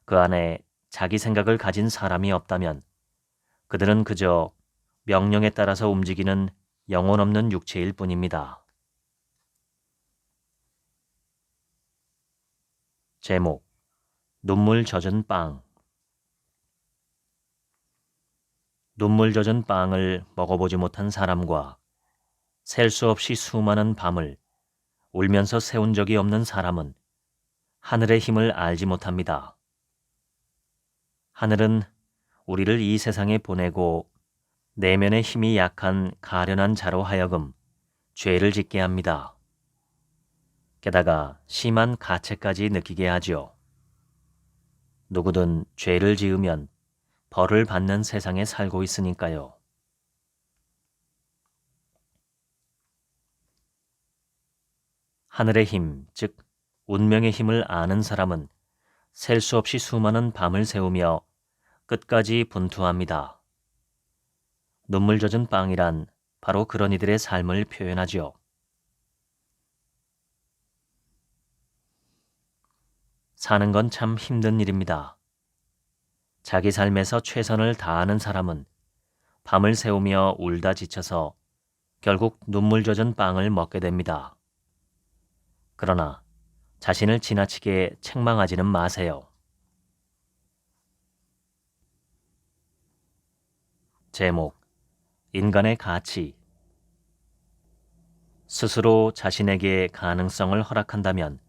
그 안에 자기 생각을 가진 사람이 없다면 그들은 그저 명령에 따라서 움직이는 영혼 없는 육체일 뿐입니다. 제목: 눈물 젖은 빵. 눈물 젖은 빵을 먹어보지 못한 사람과 셀 수 없이 수많은 밤을 울면서 새운 적이 없는 사람은 하늘의 힘을 알지 못합니다. 하늘은 우리를 이 세상에 보내고 내면의 힘이 약한 가련한 자로 하여금 죄를 짓게 합니다. 게다가 심한 가책까지 느끼게 하죠. 누구든 죄를 지으면 벌을 받는 세상에 살고 있으니까요. 하늘의 힘, 즉 운명의 힘을 아는 사람은 셀 수 없이 수많은 밤을 새우며 끝까지 분투합니다. 눈물 젖은 빵이란 바로 그런 이들의 삶을 표현하죠. 사는 건 참 힘든 일입니다. 자기 삶에서 최선을 다하는 사람은 밤을 새우며 울다 지쳐서 결국 눈물 젖은 빵을 먹게 됩니다. 그러나 자신을 지나치게 책망하지는 마세요. 제목, 인간의 가치. 스스로 자신에게 가능성을 허락한다면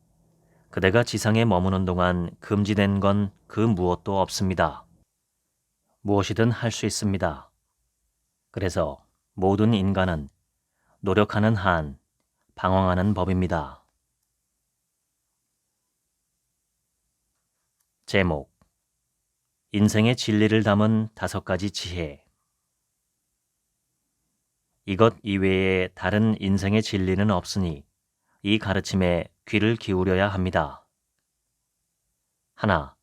그대가 지상에 머무는 동안 금지된 건 그 무엇도 없습니다. 무엇이든 할 수 있습니다. 그래서 모든 인간은 노력하는 한 방황하는 법입니다. 제목, 인생의 진리를 담은 5가지 지혜. 이것 이외에 다른 인생의 진리는 없으니 이 가르침에 귀를 기울여야 합니다. 하나,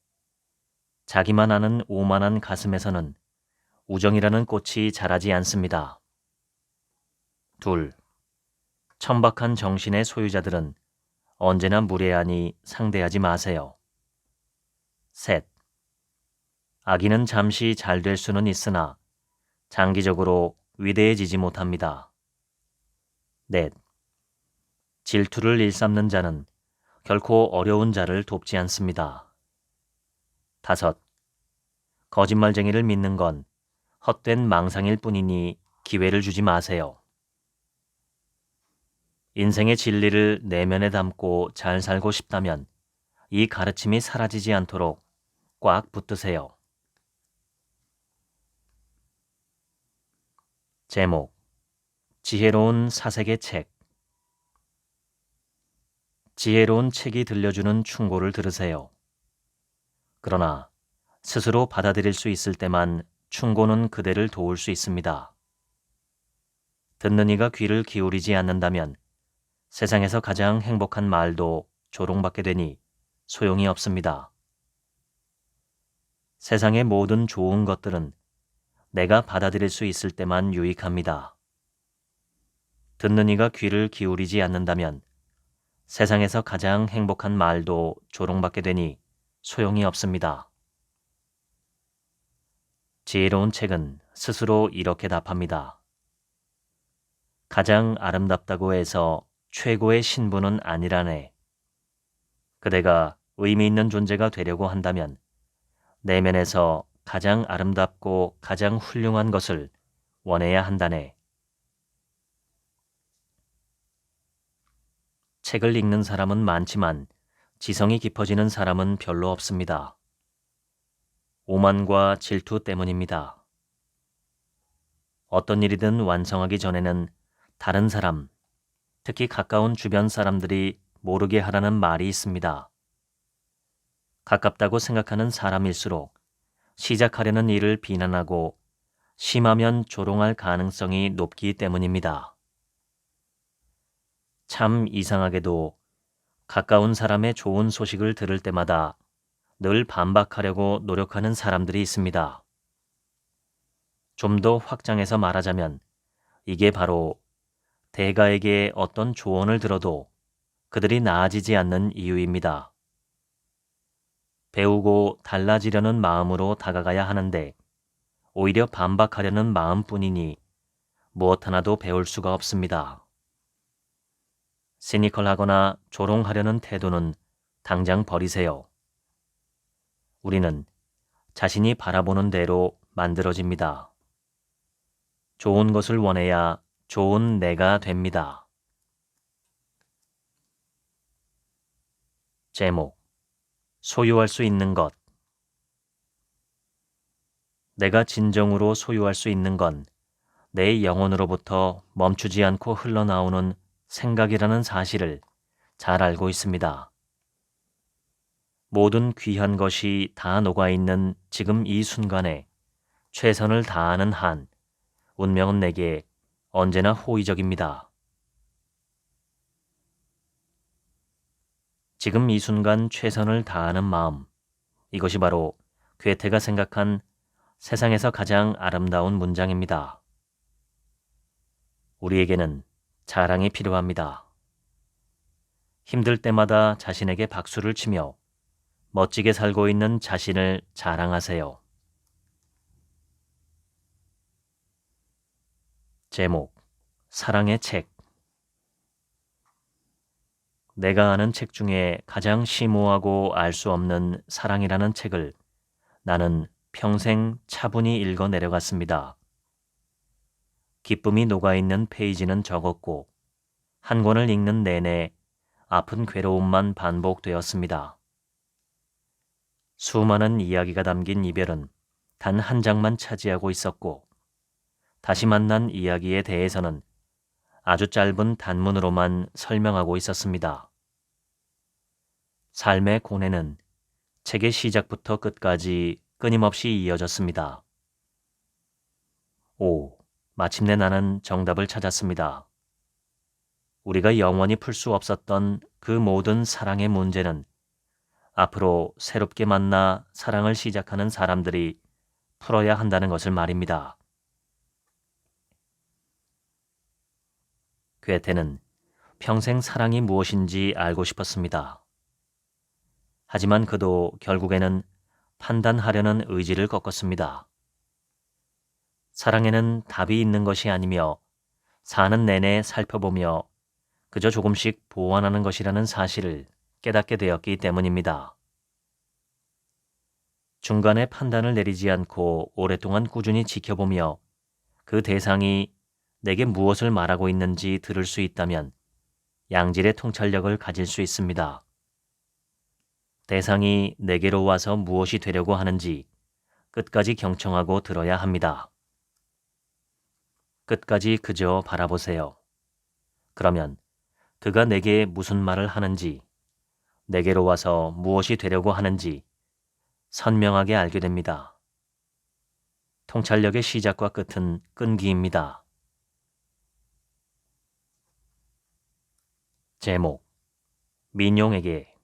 자기만 아는 오만한 가슴에서는 우정이라는 꽃이 자라지 않습니다. 둘, 천박한 정신의 소유자들은 언제나 무례하니 상대하지 마세요. 셋, 아기는 잠시 잘 될 수는 있으나 장기적으로 위대해지지 못합니다. 넷, 질투를 일삼는 자는 결코 어려운 자를 돕지 않습니다. 다섯, 거짓말쟁이를 믿는 건 헛된 망상일 뿐이니 기회를 주지 마세요. 인생의 진리를 내면에 담고 잘 살고 싶다면 이 가르침이 사라지지 않도록 꽉 붙드세요. 제목, 지혜로운 사색의 책. 지혜로운 책이 들려주는 충고를 들으세요. 그러나 스스로 받아들일 수 있을 때만 충고는 그대를 도울 수 있습니다. 듣는 이가 귀를 기울이지 않는다면 세상에서 가장 행복한 말도 조롱받게 되니 소용이 없습니다. 세상의 모든 좋은 것들은 내가 받아들일 수 있을 때만 유익합니다. 듣는 이가 귀를 기울이지 않는다면 세상에서 가장 행복한 말도 조롱받게 되니 소용이 없습니다. 지혜로운 책은 스스로 이렇게 답합니다. 가장 아름답다고 해서 최고의 신부는 아니라네. 그대가 의미 있는 존재가 되려고 한다면 내면에서 가장 아름답고 가장 훌륭한 것을 원해야 한다네. 책을 읽는 사람은 많지만 지성이 깊어지는 사람은 별로 없습니다. 오만과 질투 때문입니다. 어떤 일이든 완성하기 전에는 다른 사람, 특히 가까운 주변 사람들이 모르게 하라는 말이 있습니다. 가깝다고 생각하는 사람일수록 시작하려는 일을 비난하고 심하면 조롱할 가능성이 높기 때문입니다. 참 이상하게도 가까운 사람의 좋은 소식을 들을 때마다 늘 반박하려고 노력하는 사람들이 있습니다. 좀 더 확장해서 말하자면 이게 바로 대가에게 어떤 조언을 들어도 그들이 나아지지 않는 이유입니다. 배우고 달라지려는 마음으로 다가가야 하는데 오히려 반박하려는 마음뿐이니 무엇 하나도 배울 수가 없습니다. 시니컬하거나 조롱하려는 태도는 당장 버리세요. 우리는 자신이 바라보는 대로 만들어집니다. 좋은 것을 원해야 좋은 내가 됩니다. 제목, 소유할 수 있는 것. 내가 진정으로 소유할 수 있는 건 내 영혼으로부터 멈추지 않고 흘러나오는 생각이라는 사실을 잘 알고 있습니다. 모든 귀한 것이 다 녹아있는 지금 이 순간에 최선을 다하는 한 운명은 내게 언제나 호의적입니다. 지금 이 순간 최선을 다하는 마음, 이것이 바로 괴테가 생각한 세상에서 가장 아름다운 문장입니다. 우리에게는 자랑이 필요합니다. 힘들 때마다 자신에게 박수를 치며 멋지게 살고 있는 자신을 자랑하세요. 제목, 사랑의 책. 내가 아는 책 중에 가장 심오하고 알 수 없는 사랑이라는 책을 나는 평생 차분히 읽어 내려갔습니다. 기쁨이 녹아있는 페이지는 적었고 한 권을 읽는 내내 아픈 괴로움만 반복되었습니다. 수많은 이야기가 담긴 이별은 단 한 장만 차지하고 있었고 다시 만난 이야기에 대해서는 아주 짧은 단문으로만 설명하고 있었습니다. 삶의 고뇌는 책의 시작부터 끝까지 끊임없이 이어졌습니다. 오, 마침내 나는 정답을 찾았습니다. 우리가 영원히 풀 수 없었던 그 모든 사랑의 문제는 앞으로 새롭게 만나 사랑을 시작하는 사람들이 풀어야 한다는 것을 말입니다. 괴테는 평생 사랑이 무엇인지 알고 싶었습니다. 하지만 그도 결국에는 판단하려는 의지를 꺾었습니다. 사랑에는 답이 있는 것이 아니며 사는 내내 살펴보며 그저 조금씩 보완하는 것이라는 사실을 깨닫게 되었기 때문입니다. 중간에 판단을 내리지 않고 오랫동안 꾸준히 지켜보며 그 대상이 내게 무엇을 말하고 있는지 들을 수 있다면 양질의 통찰력을 가질 수 있습니다. 대상이 내게로 와서 무엇이 되려고 하는지 끝까지 경청하고 들어야 합니다. 끝까지 그저 바라보세요. 그러면 그가 내게 무슨 말을 하는지, 내게로 와서 무엇이 되려고 하는지 선명하게 알게 됩니다. 통찰력의 시작과 끝은 끈기입니다. 제목, 민용에게.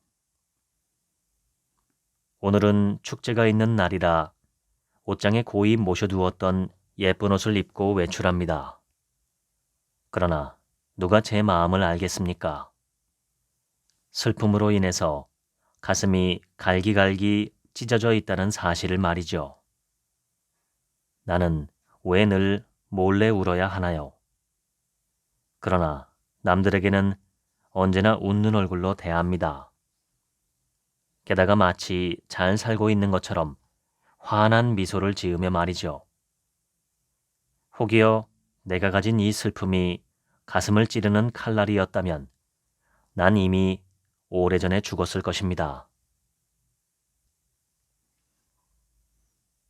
오늘은 축제가 있는 날이라 옷장에 고이 모셔두었던 예쁜 옷을 입고 외출합니다. 그러나 누가 제 마음을 알겠습니까? 슬픔으로 인해서 가슴이 갈기갈기 찢어져 있다는 사실을 말이죠. 나는 왜 늘 몰래 울어야 하나요? 그러나 남들에게는 언제나 웃는 얼굴로 대합니다. 게다가 마치 잘 살고 있는 것처럼 환한 미소를 지으며 말이죠. 혹여 내가 가진 이 슬픔이 가슴을 찌르는 칼날이었다면 난 이미 오래전에 죽었을 것입니다.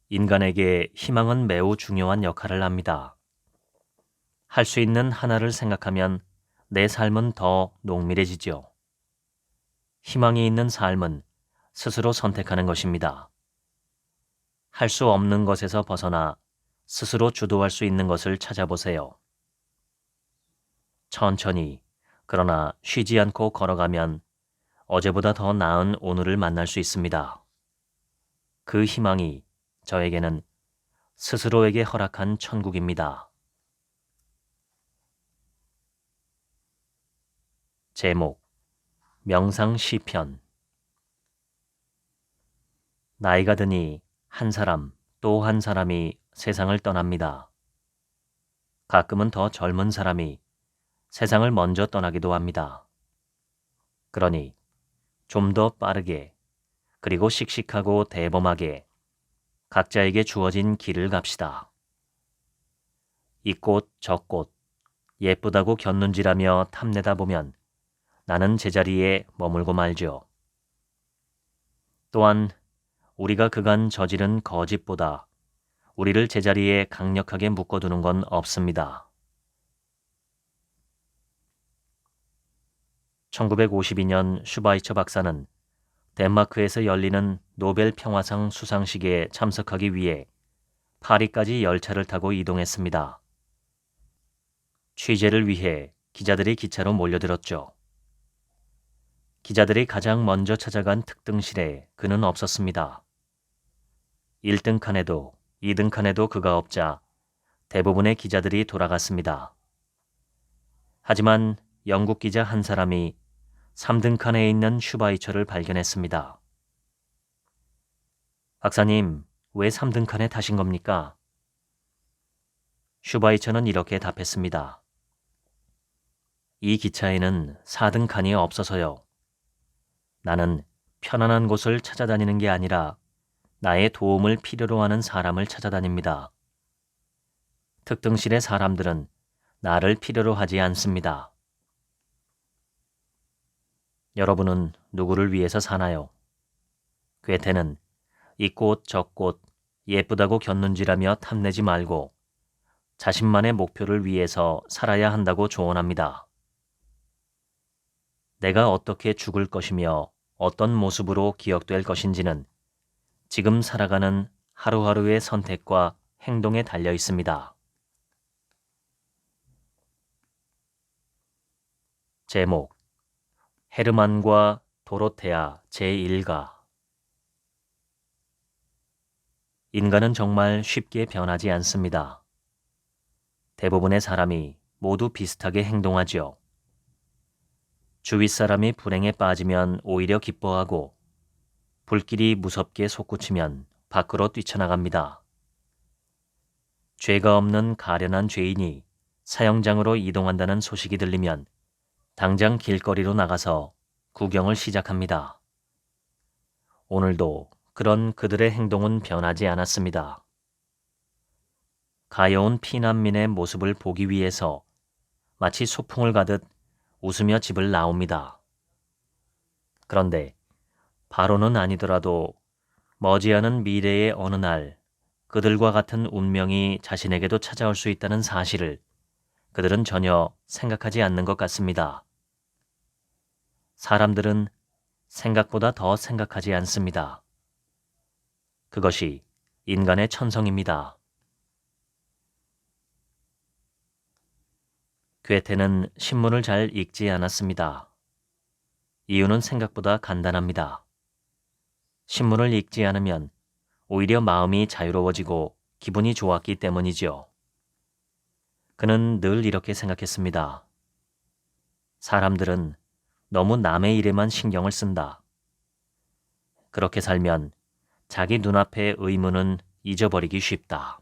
인간에게 희망은 매우 중요한 역할을 합니다. 할 수 있는 하나를 생각하면 내 삶은 더 농밀해지죠. 희망이 있는 삶은 스스로 선택하는 것입니다. 할 수 없는 것에서 벗어나 스스로 주도할 수 있는 것을 찾아보세요. 천천히, 그러나 쉬지 않고 걸어가면 어제보다 더 나은 오늘을 만날 수 있습니다. 그 희망이 저에게는 스스로에게 허락한 천국입니다. 제목, 명상 시편. 나이가 드니 한 사람 또 한 사람이 세상을 떠납니다. 가끔은 더 젊은 사람이 세상을 먼저 떠나기도 합니다. 그러니 좀 더 빠르게 그리고 씩씩하고 대범하게 각자에게 주어진 길을 갑시다. 이 꽃 저 꽃 예쁘다고 곁눈질하며 탐내다 보면 나는 제자리에 머물고 말죠. 또한 우리가 그간 저지른 거짓보다 우리를 제자리에 강력하게 묶어두는 건 없습니다. 1952년 슈바이처 박사는 덴마크에서 열리는 노벨 평화상 수상식에 참석하기 위해 파리까지 열차를 타고 이동했습니다. 취재를 위해 기자들이 기차로 몰려들었죠. 기자들이 가장 먼저 찾아간 특등실에 그는 없었습니다. 1등 칸에도 2등 칸에도 그가 없자 대부분의 기자들이 돌아갔습니다. 하지만 영국 기자 한 사람이 3등 칸에 있는 슈바이처를 발견했습니다. 박사님, 왜 3등 칸에 타신 겁니까? 슈바이처는 이렇게 답했습니다. 이 기차에는 4등 칸이 없어서요. 나는 편안한 곳을 찾아다니는 게 아니라 나의 도움을 필요로 하는 사람을 찾아다닙니다. 특등실의 사람들은 나를 필요로 하지 않습니다. 여러분은 누구를 위해서 사나요? 괴테는 이 꽃 저 꽃 예쁘다고 곁눈질하며 탐내지 말고 자신만의 목표를 위해서 살아야 한다고 조언합니다. 내가 어떻게 죽을 것이며 어떤 모습으로 기억될 것인지는 지금 살아가는 하루하루의 선택과 행동에 달려 있습니다. 제목 헤르만과 도로테아 제1가 인간은 정말 쉽게 변하지 않습니다. 대부분의 사람이 모두 비슷하게 행동하죠. 주위 사람이 불행에 빠지면 오히려 기뻐하고 불길이 무섭게 솟구치면 밖으로 뛰쳐나갑니다. 죄가 없는 가련한 죄인이 사형장으로 이동한다는 소식이 들리면 당장 길거리로 나가서 구경을 시작합니다. 오늘도 그런 그들의 행동은 변하지 않았습니다. 가여운 피난민의 모습을 보기 위해서 마치 소풍을 가듯 웃으며 집을 나옵니다. 그런데 바로는 아니더라도 머지않은 미래의 어느 날 그들과 같은 운명이 자신에게도 찾아올 수 있다는 사실을 그들은 전혀 생각하지 않는 것 같습니다. 사람들은 생각보다 더 생각하지 않습니다. 그것이 인간의 천성입니다. 괴테는 신문을 잘 읽지 않았습니다. 이유는 생각보다 간단합니다. 신문을 읽지 않으면 오히려 마음이 자유로워지고 기분이 좋았기 때문이죠. 그는 늘 이렇게 생각했습니다. 사람들은 너무 남의 일에만 신경을 쓴다. 그렇게 살면 자기 눈앞의 의무는 잊어버리기 쉽다.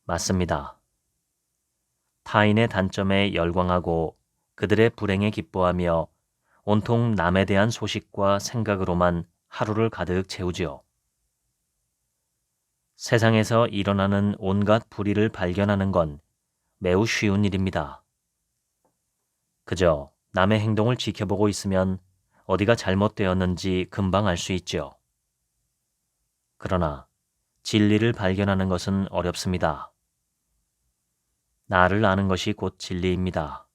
맞습니다. 타인의 단점에 열광하고 그들의 불행에 기뻐하며 온통 남에 대한 소식과 생각으로만 하루를 가득 채우지요. 세상에서 일어나는 온갖 불의를 발견하는 건 매우 쉬운 일입니다. 그저 남의 행동을 지켜보고 있으면 어디가 잘못되었는지 금방 알 수 있죠. 그러나 진리를 발견하는 것은 어렵습니다. 나를 아는 것이 곧 진리입니다.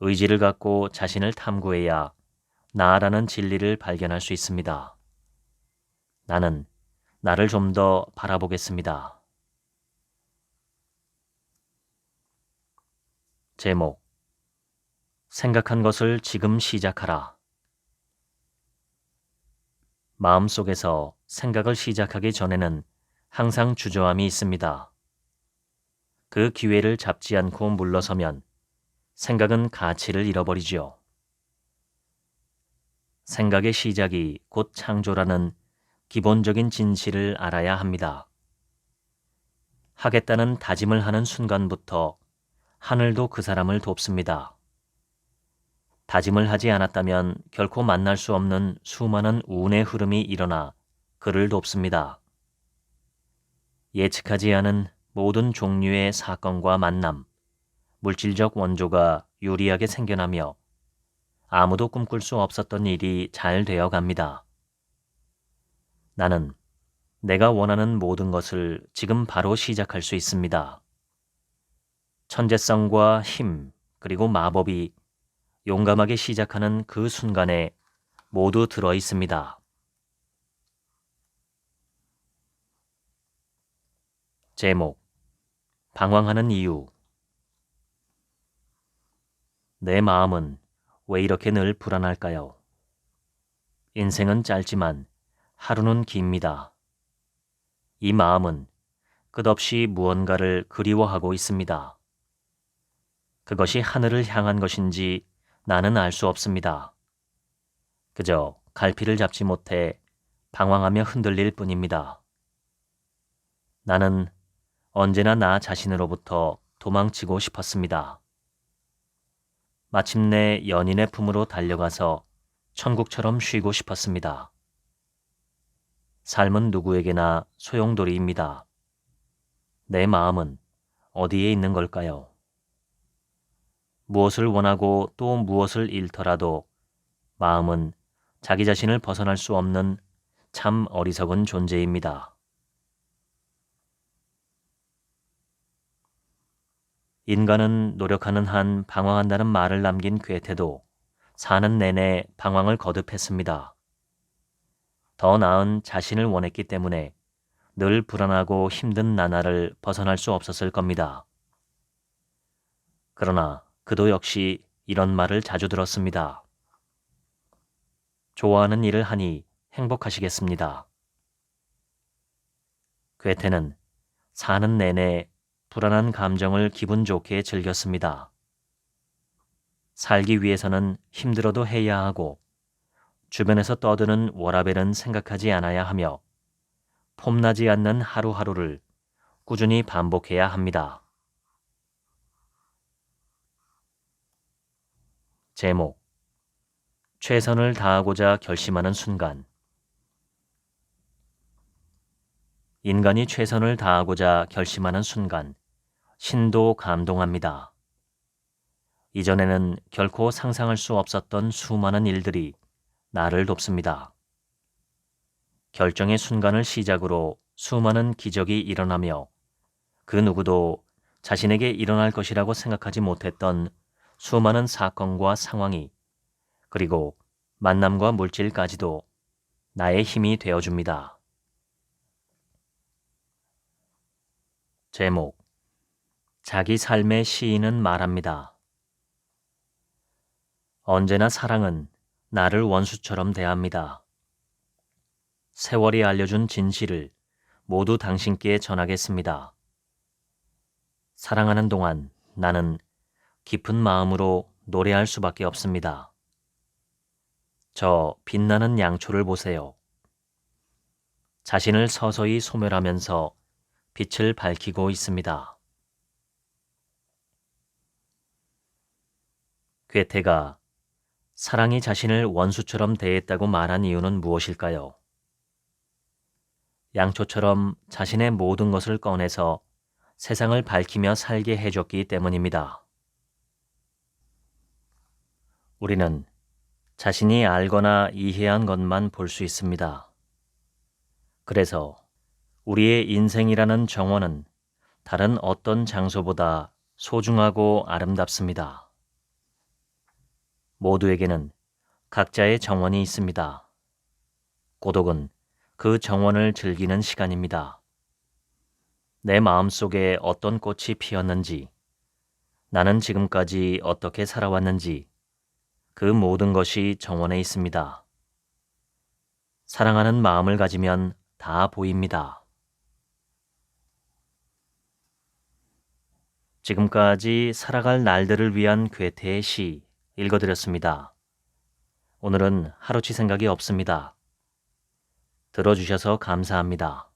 의지를 갖고 자신을 탐구해야 나라는 진리를 발견할 수 있습니다. 나는 나를 좀 더 바라보겠습니다. 제목 생각한 것을 지금 시작하라. 마음속에서 생각을 시작하기 전에는 항상 주저함이 있습니다. 그 기회를 잡지 않고 물러서면 생각은 가치를 잃어버리지요. 생각의 시작이 곧 창조라는 기본적인 진실을 알아야 합니다. 하겠다는 다짐을 하는 순간부터 하늘도 그 사람을 돕습니다. 다짐을 하지 않았다면 결코 만날 수 없는 수많은 운의 흐름이 일어나 그를 돕습니다. 예측하지 않은 모든 종류의 사건과 만남, 물질적 원조가 유리하게 생겨나며 아무도 꿈꿀 수 없었던 일이 잘 되어 갑니다. 나는 내가 원하는 모든 것을 지금 바로 시작할 수 있습니다. 천재성과 힘, 그리고 마법이 용감하게 시작하는 그 순간에 모두 들어 있습니다. 제목 방황하는 이유 내 마음은 왜 이렇게 늘 불안할까요? 인생은 짧지만 하루는 깁니다. 이 마음은 끝없이 무언가를 그리워하고 있습니다. 그것이 하늘을 향한 것인지 나는 알 수 없습니다. 그저 갈피를 잡지 못해 방황하며 흔들릴 뿐입니다. 나는 언제나 나 자신으로부터 도망치고 싶었습니다. 마침내 연인의 품으로 달려가서 천국처럼 쉬고 싶었습니다. 삶은 누구에게나 소용돌이입니다. 내 마음은 어디에 있는 걸까요? 무엇을 원하고 또 무엇을 잃더라도 마음은 자기 자신을 벗어날 수 없는 참 어리석은 존재입니다. 인간은 노력하는 한 방황한다는 말을 남긴 괴테도 사는 내내 방황을 거듭했습니다. 더 나은 자신을 원했기 때문에 늘 불안하고 힘든 나날을 벗어날 수 없었을 겁니다. 그러나 그도 역시 이런 말을 자주 들었습니다. 좋아하는 일을 하니 행복하시겠습니다. 괴테는 사는 내내 불안한 감정을 기분 좋게 즐겼습니다. 살기 위해서는 힘들어도 해야 하고 주변에서 떠드는 워라벨은 생각하지 않아야 하며 폼나지 않는 하루하루를 꾸준히 반복해야 합니다. 제목: 최선을 다하고자 결심하는 순간. 인간이 최선을 다하고자 결심하는 순간 신도 감동합니다. 이전에는 결코 상상할 수 없었던 수많은 일들이 나를 돕습니다. 결정의 순간을 시작으로 수많은 기적이 일어나며 그 누구도 자신에게 일어날 것이라고 생각하지 못했던 수많은 사건과 상황이 그리고 만남과 물질까지도 나의 힘이 되어줍니다. 제목: 자기 삶의 시인은 말합니다. 언제나 사랑은 나를 원수처럼 대합니다. 세월이 알려준 진실을 모두 당신께 전하겠습니다. 사랑하는 동안 나는 깊은 마음으로 노래할 수밖에 없습니다. 저 빛나는 양초를 보세요. 자신을 서서히 소멸하면서 빛을 밝히고 있습니다. 괴테가 사랑이 자신을 원수처럼 대했다고 말한 이유는 무엇일까요? 양초처럼 자신의 모든 것을 꺼내서 세상을 밝히며 살게 해줬기 때문입니다. 우리는 자신이 알거나 이해한 것만 볼 수 있습니다. 그래서 우리의 인생이라는 정원은 다른 어떤 장소보다 소중하고 아름답습니다. 모두에게는 각자의 정원이 있습니다. 고독은 그 정원을 즐기는 시간입니다. 내 마음속에 어떤 꽃이 피었는지, 나는 지금까지 어떻게 살아왔는지 그 모든 것이 정원에 있습니다. 사랑하는 마음을 가지면 다 보입니다. 지금까지 살아갈 날들을 위한 괴테의 시 읽어드렸습니다. 오늘은 하루치 생각이 없습니다. 들어주셔서 감사합니다.